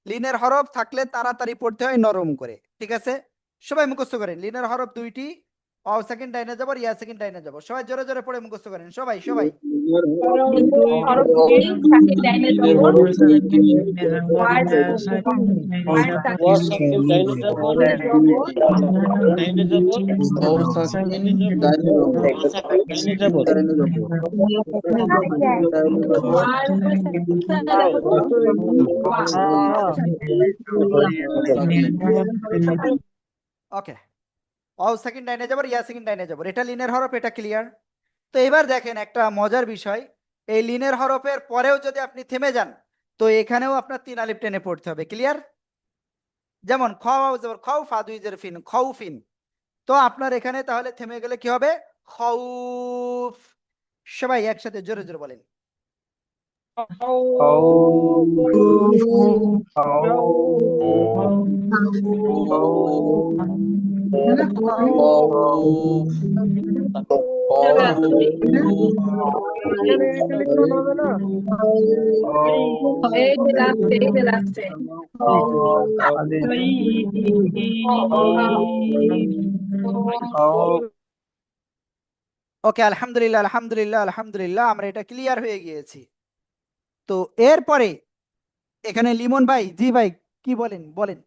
লিনের হরফ থাকলে তাড়াতাড়ি পড়তে হয় নরম করে, ঠিক আছে? সবাই মুখস্থ করেন। লিনের হরফ 2টি, ওয়াও সাকিন ডাইনে জবর, ইয়া সাকিন ডাইনে জবর। সবাই জোরে জোরে পড়ে মুখস্থ করেন, সবাই সবাই। ওকে। ওয়াও সাকিন ডাইনে জবর, ইয়া সাকিন ডাইনে জবর, এটা লিনের হরফ, এটা ক্লিয়ার। তো এবার দেখেন একটা মজার বিষয়, এই লিনের হরফের পরেও যদি আপনি থেমে যান, তো এখানেও আপনার 3 আলিফ টেনে পড়তে হবে। ক্লিয়ার? যেমন খ ওয়াও জবর খাও, ফা দুই জের ফিন, খাউফিন। তো আপনার এখানে তাহলে থেমে গেলে কি হবে? খাউফ। সবাই একসাথে জোরে জোরে বলেন। ওকে, আলহামদুলিল্লাহ আলহামদুলিল্লাহ আলহামদুলিল্লাহ, আমরা এটা ক্লিয়ার হয়ে গিয়েছি। তো এরপরে এখানে লিমন ভাই, জি ভাই, কি বলেন বলেন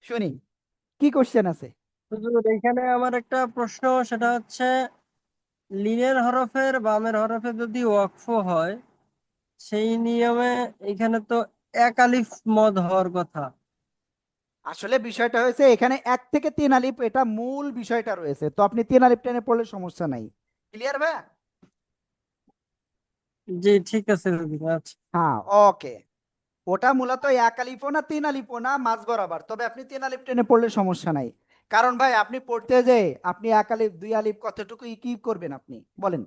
শুনি, কি কোশ্চেন আছে? হুজুর, এখানে আমার একটা প্রশ্ন, সেটা হচ্ছে লিনের হরফের বামের হরফে যদি ওয়াকফ হয়, সেই নিয়মে এখানে তো 1 আলিফ মদ হওয়ার কথা। আসলে বিষয়টা হয়েছে এখানে 1 থেকে 3 আলিফ, এটা মূল বিষয়টা রয়েছে, তো আপনি 3 আলিফ টেনে পড়লে সমস্যা নাই। ক্লিয়ার ভাই? জি ঠিক আছে হুজুর, আচ্ছা। হ্যাঁ, ওকে। ওটা মূলত 1 আলিফও না 3 আলিফও না, মাঝ বরাবর, তবে আপনি 3 আলিফ টেনে পড়লে সমস্যা নাই। কারণ ভাই আপনি পড়তে যে আপনি 1 আলিফ 2 আলিফ কতটুকু কি করবেন আপনি বলেন?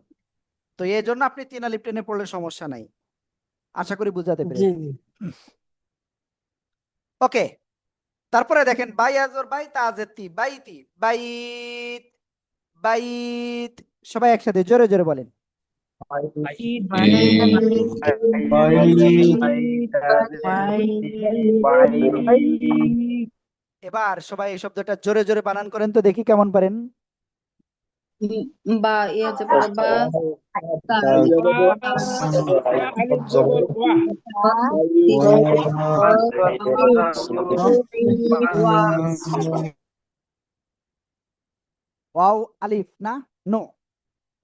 তো এই জন্য আপনি 3 আলিফ টেনে পড়লে সমস্যা নাই। আশা করি বুঝাতে জি পেরেছি। জি। ওকে। তারপরে দেখেন বাই আজর বাই তাজেতি বাইতি বাইত বাইত। সবাই একসাথে জোরে জোরে বলেন। এবার সবাই এই শব্দটা জোরে জোরে বানান করেন তো দেখি কেমন পারেন। বা ইয়ে আছে পরে বা তা আলিফ জবর ওয়াহ ওয়াও আলিফ না, নো,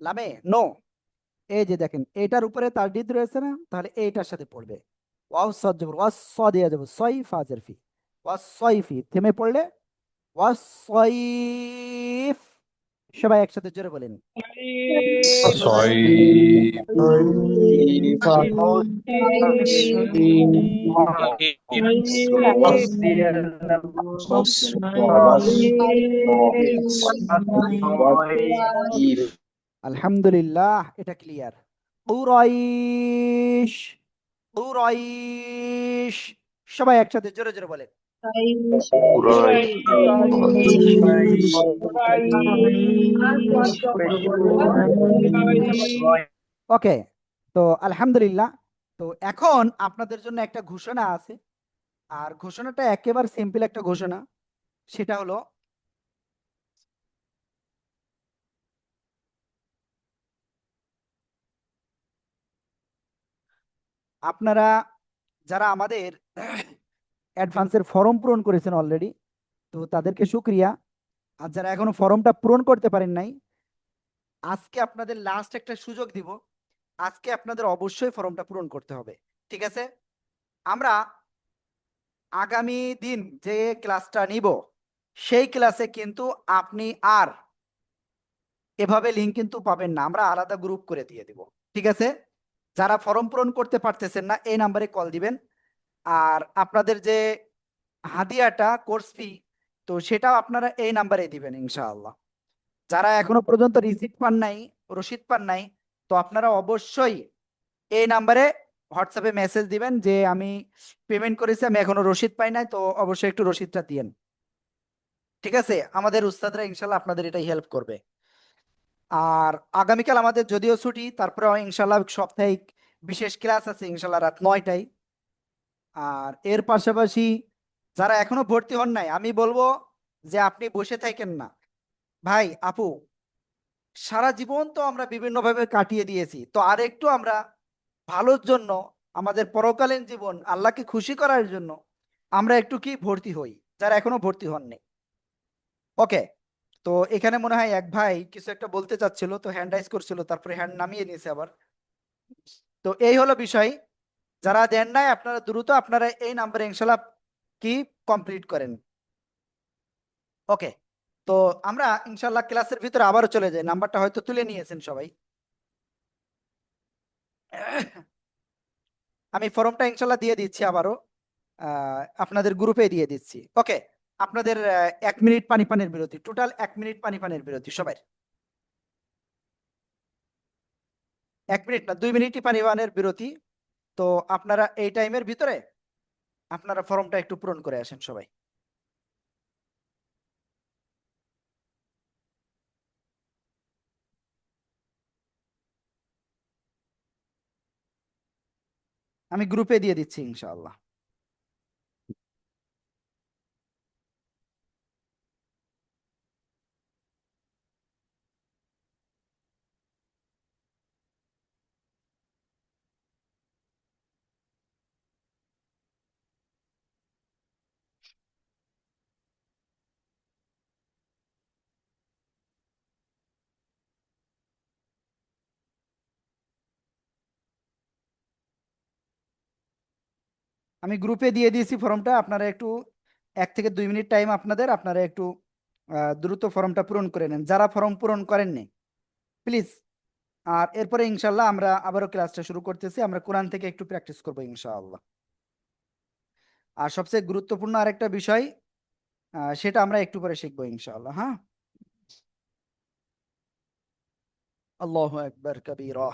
লামে নো। এই যে দেখেন এটার উপরে তাসদিদ রয়েছে না, তাহলে এইটার সাথে পড়বে। ওয়াও সদ জবর ওয়াস স দিয়ে যাবে সই ফাজের ফি, ওয়াস সয়ফি থেমে পড়লে ওয়াস সয়ফ। সবাই একসাথে জোরে বলেন। আলহামদুলিল্লাহ, এটা ক্লিয়ার। কুরাইশ, কুরাইশ, সবাই একসাথে জোরে জোরে বলেন। ওকে, তো আলহামদুলিল্লাহ। তো এখন আপনাদের জন্য একটা ঘোষণা আছে, আর ঘোষণাটা একেবারে সিম্পল একটা ঘোষণা। সেটা হলো আপনারা যারা আমাদের অ্যাডভান্সের ফর্ম পূরণ করেছেন অলরেডি, তো তাদেরকে শুক্রিয়া। আর যারা এখনো ফর্মটা পূরণ করতে পারেন নাই, আজকে আপনাদের লাস্ট একটা সুযোগ দিব। আজকে আপনাদের অবশ্যই ফর্মটা পূরণ করতে হবে, ঠিক আছে? আমরা আগামী দিন যে ক্লাসটা নিব, সেই ক্লাসে কিন্তু আপনি আর এভাবে লিঙ্ক কিন্তু পাবেন না, আমরা আলাদা গ্রুপ করে দিয়ে দিব, ঠিক আছে? যারা ফর্ম পূরণ করতে পারতেছেন না, এই নাম্বারে কল দিবেন। আর আপনাদের যে হাদিয়াটা কোর্স ফি, তো সেটাও আপনারা এই নাম্বারে দিবেন ইনশাআল্লাহ। যারা এখনো পর্যন্ত রিসিপ্ট পান নাই, রসিদ পান নাই, তো আপনারা অবশ্যই এই নাম্বারে হোয়াটসঅ্যাপে মেসেজ দিবেন যে আমি পেমেন্ট করেছি, আমি এখনো রসিদ পাই নাই, তো অবশ্যই একটু রসিদটা দিয়েন, ঠিক আছে? আমাদের উস্তাদরা ইনশাল্লাহ আপনাদের এটাই হেল্প করবে। আর আগামীকাল আমাদের যদিও ছুটি, তারপরেও ইনশাল্লাহ সাপ্তাহিক বিশেষ ক্লাস আছে ইনশাল্লাহ রাত 9টায়। আর এর পাশাপাশি যারা এখনো ভর্তি হন নাই, আমি বলবো যে আপনি বসে থাকেন না। ভাই আপু, সারা জীবন তো আমরা বিভিন্নভাবে কাটিয়ে দিয়েছি, তো আর একটু আমরা ভালোর জন্য, আমাদের পরকালীন জীবন আল্লাহকে খুশি করার জন্য আমরা একটু কি ভর্তি হই, যারা এখনো ভর্তি হননি। ওকে, তো এখানে মনে হয় এক ভাই কিছু একটা বলতে চাচ্ছিল, তো হ্যান্ড রাইজ করছিল, তারপরে হ্যান্ড নামিয়ে নিয়েছে আবার। তো এই হলো বিষয়। যারা দেন নাই আপনারা দ্রুত আপনারা এই নাম্বারে ইনশাল্লাহ কি কমপ্লিট করেন। ওকে, তো আমরা ইনশাল্লাহ ক্লাসের ভিতরে আবারও চলে যাই। নাম্বারটা হয়তো তুলে নিয়েছেন সবাই। আমি ফর্মটা ইনশাল্লাহ দিয়ে দিচ্ছি আবারও, আপনাদের গ্রুপে দিয়ে দিচ্ছি। ওকে, আপনাদের 1 মিনিট পানি পানের বিরতি, টোটাল 1 মিনিট পানি পানের বিরতি সবাই। 1 মিনিট না, 2 মিনিটই পানি পানের বিরতি। তো আপনারা এই টাইমের ভিতরে আপনারা ফর্মটা একটু পূরণ করে আসেন সবাই। আমি গ্রুপে দিয়ে দিচ্ছি ইনশাআল্লাহ। আমি গ্রুপে দিয়ে দিয়েছি ফর্মটা, আপনারা একটু 1 থেকে 2 মিনিট টাইম আপনাদের, আপনারা একটু দ্রুত ফর্মটা পূরণ করে নেন যারা ফর্ম পূরণ করেননি, প্লিজ। আর এরপরে ইনশাল্লাহ আমরা আবারও ক্লাসটা শুরু করতেছি, আমরা কোরআন থেকে একটু প্র্যাকটিস করবো ইনশাআল্লাহ। আর সবচেয়ে গুরুত্বপূর্ণ আরেকটা বিষয়, সেটা আমরা একটু পরে শিখবো ইনশাআল্লাহ। হ্যাঁ, আল্লাহু আকবার কবীরা।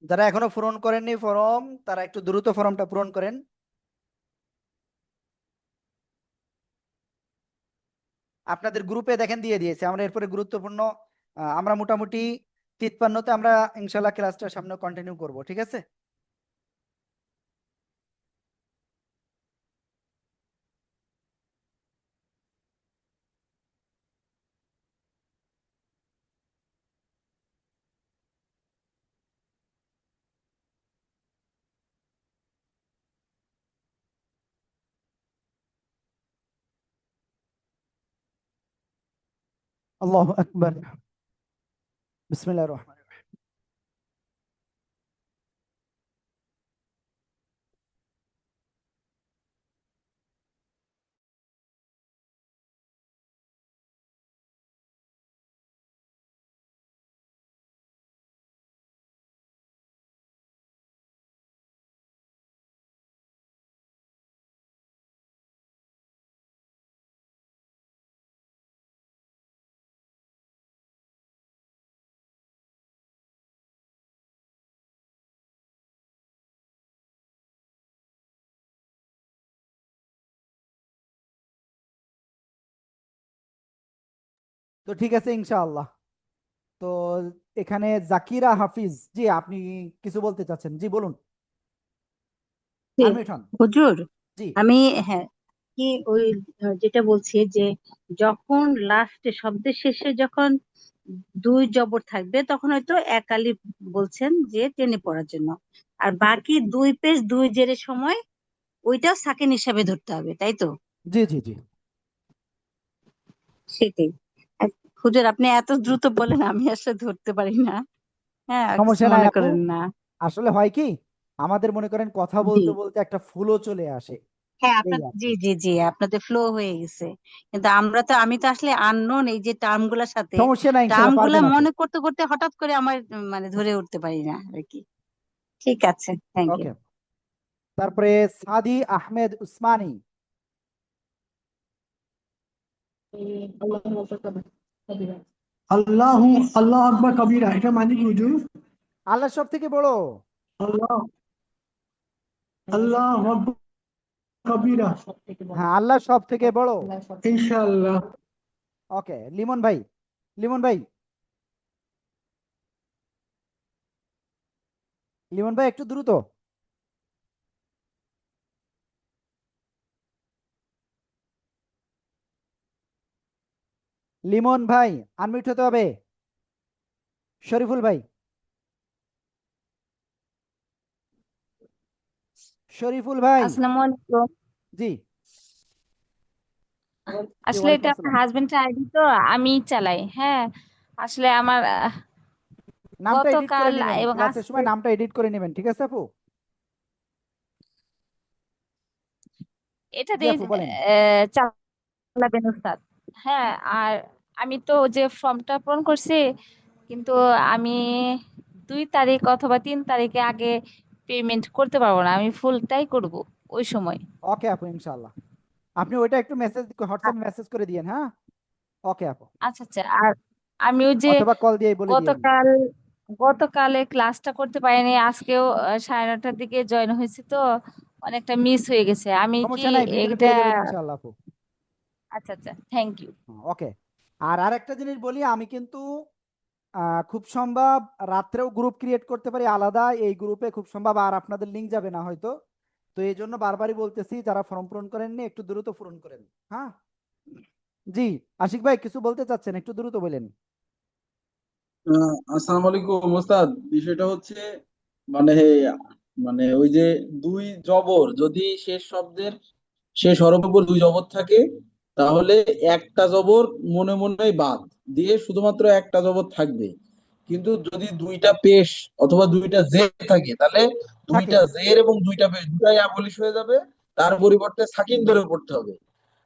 যারা এখনো পূরণ করেননি ফর্ম, তারা একটু দ্রুত ফর্মটা পূরণ করেন। আপনাদের গ্রুপে দেখেন দিয়ে দিয়েছে। আমরা এরপরে গুরুত্বপূর্ণ আমরা মোটামুটি 53-তে আমরা ইনশাল্লাহ ক্লাসটা সামনে কন্টিনিউ করব, ঠিক আছে? আল্লাহু আকবার। বিসমিল্লাহির রহমানির রহিম। তো ঠিক আছে ইনশাআল্লাহ। তো এখানে জাকিরা হাফিজ, জি আপনি কিছু বলতে চাচ্ছেন, জি বলুন। জি, আনমিউট হন। হুজুর জি আমি, হ্যাঁ, কি ওই যেটা বলছি যে যখন লাস্টে শব্দের শেষে যখন দুই জবর থাকবে তখন হয়তো এক আলিফ বলছেন যে টেনে পড়ার জন্য, আর বাকি দুই পেশ দুই জেরের সময় ওইটাও সাকিন হিসাবে ধরতে হবে, তাই তো? জি জি জি সেটাই। আর হুজুর আপনি এত দ্রুত বলেন আমি আসলে ধরতে পারি না। হ্যাঁ, কিছু সমস্যা নাই মনে আপু। করেন না। আসলে হয় কি, আমাদের মনে করেন কথা জি, বলতে বলতে একটা ফ্লো চলে আসে, হ্যাঁ, এই আপনার আর জি কি। জি জি আপনাদের ফ্লো হয়ে গেছে, কিন্তু আমি তো আসলে আননোন এই যে টার্ম গুলার সাথে, সমস্যা নাই, টার্ম ইনশাল্লাহ গুলা পারবেন আপু। মনে করতে করতে হঠাৎ করে আমার মানে ধরে উঠতে পারি না আর কি। ঠিক আছে, থ্যাংক ইউ। ওকে, তারপরে সাদি আহমেদ উসমানী। আল্লাহু আল্লাহ আকবার কবিরা, এটা মানে কি হুজুর? আল্লাহ সব থেকে বড়। আল্লাহ আল্লাহ আকবার কবিরা। হ্যাঁ, আল্লাহ সব থেকে বড়। ইনশাআল্লাহ। ওকে, লিমন ভাই, লিমন ভাই, লিমন ভাই একটু দ্রুত। লিমন ভাই আনমিউট হতে হবে। শরীফুল ভাই, শরীফুল ভাই, আসসালামু আলাইকুম। জি জি আসলে ওয়ালাইকুম এটা আমার আসসালাম। হাজবেন্ডের আইডি তো, আমি চালাই। হ্যাঁ, আসলে আমার নামটা এডিট করে গতকাল নেবেন, এবং ক্লাসের আজকে সময় নামটা এডিট করে নেবেন, ঠিক আছে আপু? এটা জি দিয়ে আপু বলেন। চালাবেন উস্তাদ। হ্যাঁ, আর আমি তো যে ফর্মটা পূরণ করছি, কিন্তু আমি 2 তারিখ অথবা 3 তারিখে আগে পেমেন্ট করতে পারবো না, আমি ফুলটাই করব ওই সময়। ওকে আপু ইনশাআল্লাহ, আপনি ওইটা একটু মেসেজ, হোয়াটসঅ্যাপ মেসেজ করে দিয়েন, হ্যাঁ। ওকে আপু, আচ্ছা আচ্ছা। আর আমি ওই যে অথবা কল দিয়ে বলে দিয়েন। গতকাল গতকালে ক্লাসটা করতে পারিনি, আজকেও 9:30টার দিকে জয়েন হয়েছে তো অনেকটা মিস হয়ে গেছে। আমি কি সমস্যা নাই, ভিতরে এটা? পেয়ে যাবেন ইনশাআল্লাহ আপু। আচ্ছা আচ্ছা, থ্যাংক ইউ। ওকে, আর আরেকটা জিনিস বলি, আমি কিন্তু খুব সম্ভব রাত্রেও গ্রুপ ক্রিয়েট করতে পারি আলাদা, এই গ্রুপে খুব সম্ভব আর আপনাদের লিংক যাবে না হয়তো। তো এই জন্য বারবারই বলতেছি, যারা ফর্ম পূরণ করেননি একটু দ্রুত পূরণ করেন, হ্যাঁ। জি, আশিক ভাই কিছু বলতে চাচ্ছেন, একটু দ্রুত বলেন। আসসালামু আলাইকুম ওস্তাদ। বিষয়টা হচ্ছে মানে মানে ওই যে দুই জবর যদি শেষ শব্দের শেষ হরফের উপর দুই জবর থাকে, তাহলে একটা জবর মনে মনে বাদ দিয়ে শুধুমাত্র একটা জবর থাকবে। কিন্তু যদি দুইটা পেশ অথবা দুইটা জের থাকে, তাহলে থাকে, দুইটা জের এবং দুইটা পেশ দুটাই আবলিশ হয়ে যাবে। তার পরিবর্তে সাকিন ধরে পড়তে হবে।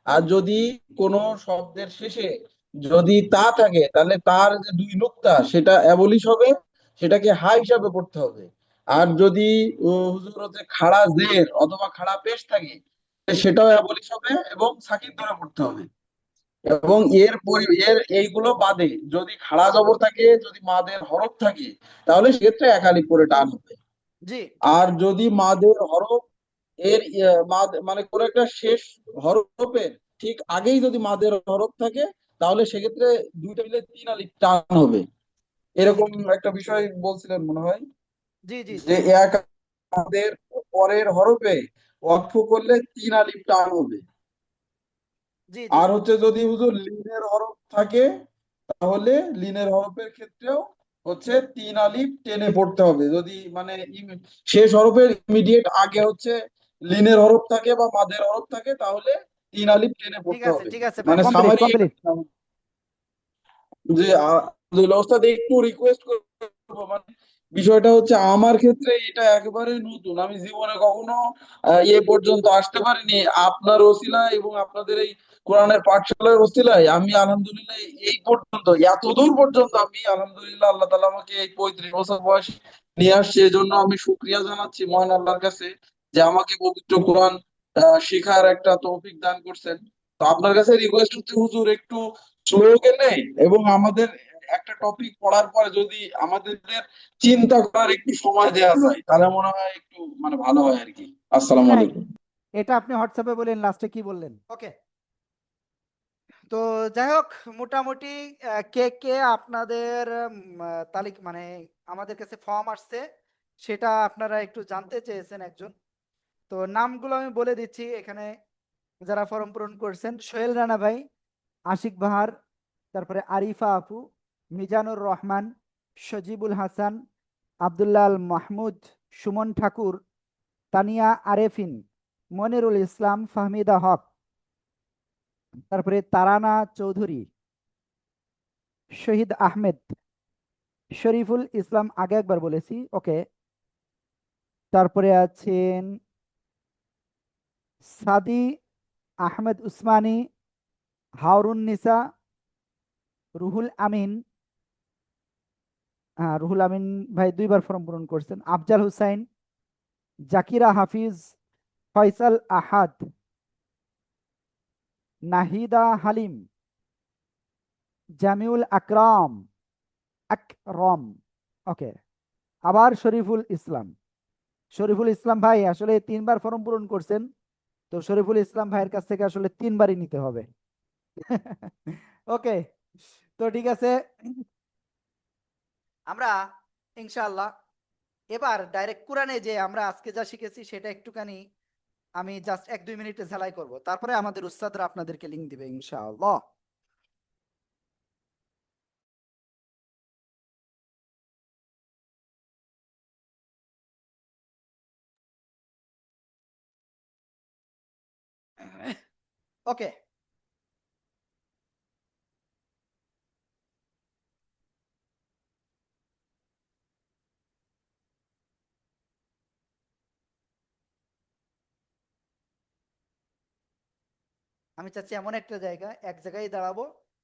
আর যদি কোনো শব্দের শেষে যদি তা থাকে, তাহলে তার যে দুই নুক্তা সেটা অ্যাবলিশ হবে, সেটাকে হা হিসাবে পড়তে হবে। আর যদি হুজুর হচ্ছে খাড়া জের অথবা খাড়া পেশ থাকে, সেটাও অ্যাবলিশ হবে এবং সাকিন ধরে পড়তে হবে। এবং এর এইগুলো বাদে যদি খাড়া জবর থাকে, যদি মাদের হরফ থাকে, তাহলে সেক্ষেত্রে এক আলিফ করে টান হবে। জি আর যদি মাদের হরফ এর মানে কোনো একটা শেষ হরফের ঠিক আগেই যদি মাদের হরফ থাকে, তাহলে সেক্ষেত্রে দুইটা মিলে তিন আলিফ টান হবে। এরকম একটা বিষয় বলছিলেন মনে হয়, জি জি জি যে এক মাদের পরের হরফে ওয়াকফ করলে তিন আলিফ টান হবে। জি জি আর হচ্ছে যদি হুজুর লিনের হরফ থাকে, তাহলে লিনের হরফের ক্ষেত্রেও হচ্ছে তিন আলিফ টেনে পড়তে হবে। যদি মানে শেষ হরফের ইমিডিয়েট আগে হচ্ছে লিনের হরফ থাকে বা মাদের হরফ থাকে, তাহলে তিন আলিফ টেনে পড়তে হবে। ঠিক আছে ভাই, মানে কমপ্লিট সামারি কমপ্লিট। যে ওস্তাদ একটু রিকোয়েস্ট করবো, মানে বিষয়টা হচ্ছে আমার ক্ষেত্রে এটা একেবারে নতুন, আমি জীবনে কখনো এ পর্যন্ত আসতে পারিনি। আপনার ওসিলা এবং আপনাদের এই কোরআনের পাঠশালার ওসিলায় আমি আলহামদুলিল্লাহ এই পর্যন্ত, এতদূর পর্যন্ত আমি আলহামদুলিল্লাহ, আল্লাহ তাআলা আমাকে এই 35 বছর বয়স নিয়ে আসছে। এজন্য আমি শুকরিয়া জানাচ্ছি মহান আল্লাহর কাছে, যে আমাকে পবিত্র কোরআন শেখার একটা তৌফিক দান করছেন। তো আপনার কাছে রিকোয়েস্ট হচ্ছে হুজুর, একটু স্লো গেলে এবং আমাদের একটা টপিক পড়ার পরে যদি আমাদের চিন্তা করার একটু সময় দেওয়া যায়, তাহলে মনে হয় একটু মানে ভালো হয় আর কি। জি আসসালামু ভাই, আলাইকুম। এটা আপনি হোয়াটসঅ্যাপে বলেন, লাস্টে কি বললেন। ওকে, তো যাই হোক, মোটামুটি কে কে আপনাদের তালিকা মানে আমাদের কাছে ফর্ম আসছে সেটা আপনারা একটু জানতে চেয়েছেন একজন। তো নামগুলো আমি বলে দিচ্ছি এখানে, যারা ফর্ম পূরণ করছেন: সোহেল রানা ভাই, আশিক বাহার, তারপরে আরিফা আপু, মিজানুর রহমান, সজিবুল হাসান, আব্দুল্লাহ আল মাহমুদ, সুমন ঠাকুর, তানিয়া আরেফিন, মনিরুল ইসলাম, ফাহমিদা হক, তারপরে তারানা চৌধুরী, শহীদ আহমেদ, শরীফুল ইসলাম, আগে একবার বলেছি, ওকে। তারপরে আছেন সাদি আহমেদ উসমানী, হাওরুন নিসা, রুহুল আমিন, রুহুল আমিন ভাই 2বার ফর্ম পূরণ করছেন, আফজাল হুসাইন, জাকিরা হাফিজ, ফয়সাল আহাদ, নাহিদা হালিম, জামিউল আকরাম, আকরম, ওকে। আবার শরীফুল ইসলাম। শরীফুল ইসলাম ভাই আসলে 3বার ফর্ম পূরণ করছেন, তো শরীফুল ইসলাম ভাইয়ের কাছ থেকে আসলে 3বারই নিতে হবে। ওকে, তো ঠিক আছে, আমরা ইনশাআল্লাহ এবার ডাইরেক্ট কোরআনে যে আমরা আজকে যা শিখেছি সেটা একটুখানি আমি জাস্ট 1-2 মিনিটে ঝালাই করব, তারপরে আমাদের উস্তাদরা আপনাদেরকে লিংক দিবে ইনশাআল্লাহ। ওকে, আমি চাচ্ছি এমন একটা জায়গা, এক জায়গায় দাঁড়াবো,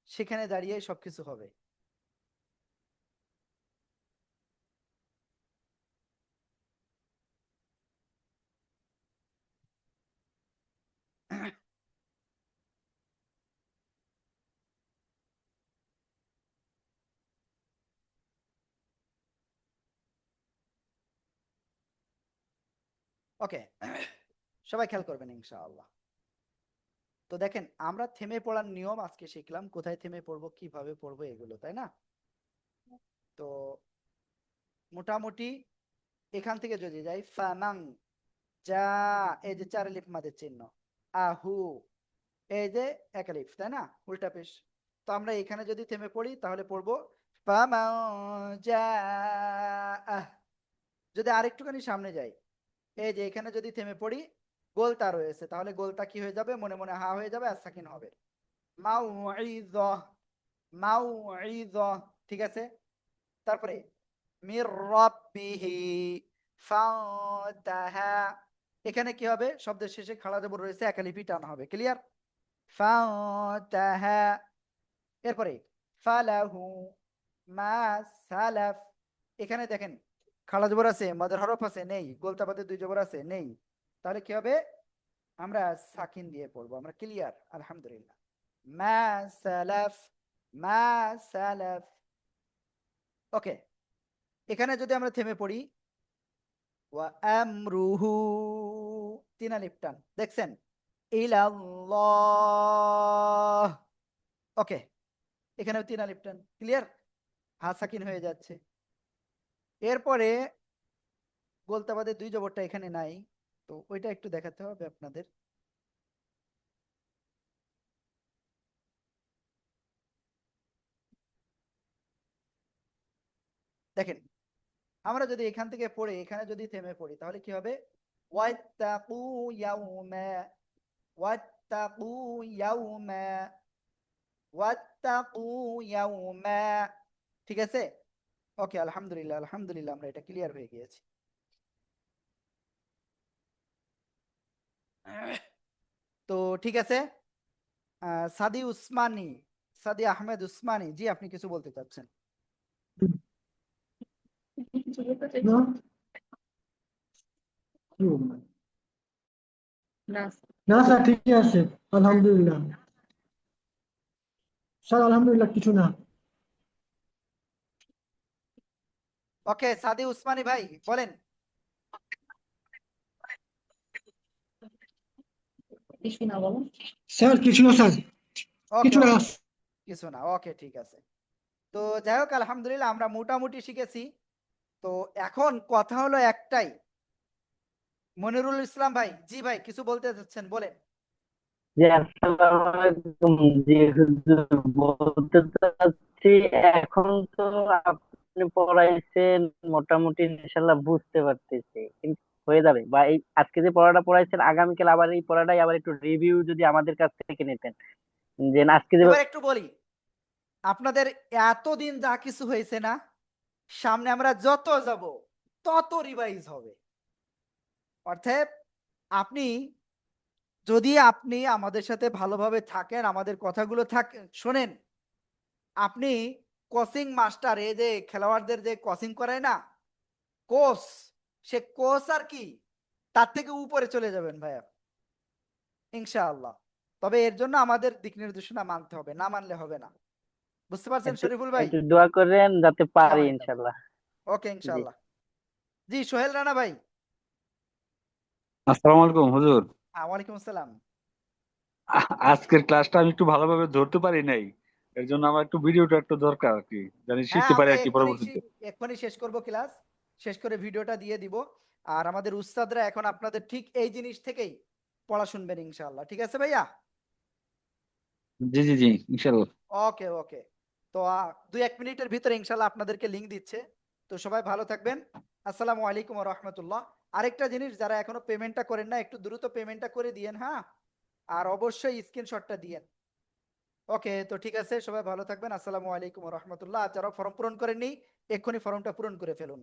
সেখানে দাঁড়িয়ে সবকিছু হবে। ওকে, সবাই খেয়াল করবেন ইনশাআল্লাহ। তো দেখেন, আমরা থেমে পড়ার নিয়ম আজকে শিখলাম, কোথায় থেমে পড়বো, কিভাবে পড়বো, এগুলো, তাই না? তো মোটামুটি এখান থেকে যদি যাই, ফামাং যা, এই যে 4 আলিফ মাদের চিহ্ন, আহু, এই যে 1 আলিফ, তাই না, উল্টা পেশ। তো আমরা এখানে যদি থেমে পড়ি তাহলে পড়বো ফামাং যা। যদি আরেকটুখানি সামনে যাই, এই যে এখানে যদি থেমে পড়ি, গোলতা রয়েছে, তাহলে গোলতা কি হয়ে যাবে, মনে মনে হা হয়ে যাবে আর সাকিন হবে, মাউইযা, মাউইযা, ঠিক আছে। তারপরে মির রাব্বিহি ফান্তাহা, এখানে কি হবে, শব্দের শেষে খাড়া জবর রয়েছে, 1 আলিফই টান হবে, ক্লিয়ার। ফান্তাহা, এরপরে ফালাহু মা সালাফ, এখানে দেখেন খাড়া জবর আছে, মাদের হরফ আছে, নেই, গোলতা বাদে 2 জবর আছে, নেই, তাহলে কি হবে, আমরা সাকিন দিয়ে পড়বো, আমরা ক্লিয়ার, আলহামদুলিল্লাহ। মা সালাফ, মা সালাফ। ওকে, এখানে যদি আমরা থেমে পড়ি, ওয়া আমরুহু, 3 আলিফ টান, দেখছেন? ইলাল্লাহ। ওকে, এখানেও 3 আলিফ টান, ক্লিয়ার? হা সাকিন হয়ে যাচ্ছে। এরপরে বলতে বাদে 2 জবরটা এখানে নাই, তো ওইটা একটু দেখাতে হবে আপনাদের। দেখেন, আমরা যদি এখান থেকে পড়ে এখানে যদি থেমে পড়ি তাহলে কি হবে? ওয়াত্তাকু ইয়াউমা, ওয়াত্তাকু ইয়াউমা, ওয়াত্তাকু ইয়াউমা। ঠিক আছে? ওকে, আলহামদুলিল্লাহ, আলহামদুলিল্লাহ, আমরা এটা ক্লিয়ার হয়ে গিয়েছি। তো ঠিক আছে, সাদি উসমানী, সাদি আহমেদ উসমানী, জি আপনি কিছু বলতে চাচ্ছেন? না না স্যার, ঠিকই আছে, আলহামদুলিল্লাহ স্যার, আলহামদুলিল্লাহ কিছু না। ওকে, সাদি উসমানী ভাই বলেন। স্যার কিছু না স্যার, ওকে, কিছু না। ওকে, কিছু না, ওকে, ঠিক আছে। তো যাই হোক, আলহামদুলিল্লাহ আমরা মোটামুটি শিখেছি। তো এখন কথা হলো একটাই, মনিরুল ইসলাম ভাই, জি ভাই কিছু বলতে চাচ্ছেন, বলেন। জি আসসালামু আলাইকুম। জি হুজুর, বলতে চাচ্ছি এখন তো আপনি পড়াইছেন, মোটামুটি ইনশাল্লাহ বুঝতে পারতেছি, কিন্তু হয়ে যাবে। বা এই আজকে যে পড়াটা পড়াইছেন, আগামীকাল আবার এই পড়াটাই আবার একটু রিভিউ যদি আমাদের কাছ থেকে নিতেন, যে আজকে যে এবার একটু বলি, আপনাদের এতদিন যা কিছু হয়েছে না, সামনে আমরা যত যাব তত রিভাইজ হবে। অর্থাৎ আপনি যদি আপনি আমাদের সাথে ভালোভাবে থাকেন, আমাদের কথাগুলো শোনেন, আপনি কোচিং মাস্টার, এই যে খেলোয়াড়দের যে কোচিং করায় না, কোচ, সে কোচ আর কি, তার থেকে উপরে চলে যাবেন ভাইয়া, ইনশাআল্লাহ। তবে এর জন্য আমাদের দিক নির্দেশনা মানতে হবে, না মানলে হবে না। বুঝতে পারছেন একটু শরীফুল ভাই? একটু দোয়া করেন যাতে পারি জামানিল্লাহ, ইনশাল্লাহ। ওকে, জি। ইনশাআল্লাহ। জি সোহেল রানা ভাই। আসসালামু আলাইকুম হুজুর। হ্যাঁ, ওয়ালাইকুম আসসালাম। আজকের ক্লাসটা আমি একটু ভালোভাবে ধরতে পারি নাই, এর জন্য আমার একটু ভিডিওটা একটু দরকার আর কি, জানি হ্যাঁ, শিখতে পারি আমরা আর কি পরবর্তীতে। এক্ষুনি শেষ করব ক্লাস, শেষ করে ভিডিওটা দিয়ে দিব। আর আমাদের উস্তাদরা এখন আপনাদের ঠিক এই জিনিস থেকেই পড়া শুনবেন ইনশাআল্লাহ। ঠিক আছে ভাইয়া? জি জি জি, ইনশাল্লাহ। ওকে, ওকে। তো 2-1 মিনিটের ভিতরে ইনশাআল্লাহ আপনাদেরকে লিংক দিচ্ছে। তো সবাই ভালো থাকবেন। আসসালামু আলাইকুম ওয়া রাহমাতুল্লাহ। আরেকটা জিনিস, যারা এখনো পেমেন্টটা করেন না, একটু দ্রুত পেমেন্টটা করে দিয়েন, হ্যাঁ? আর অবশ্যই স্ক্রিনশটটা দিয়েন। ওকে, তো ঠিক আছে, সবাই ভালো থাকবেন। আসসালামু আলাইকুম ওয়া রাহমাতুল্লাহ। আর যারা ফর্ম পূরণ করেননি, এক্ষুনি ফর্মটা পূরণ করে ফেলুন।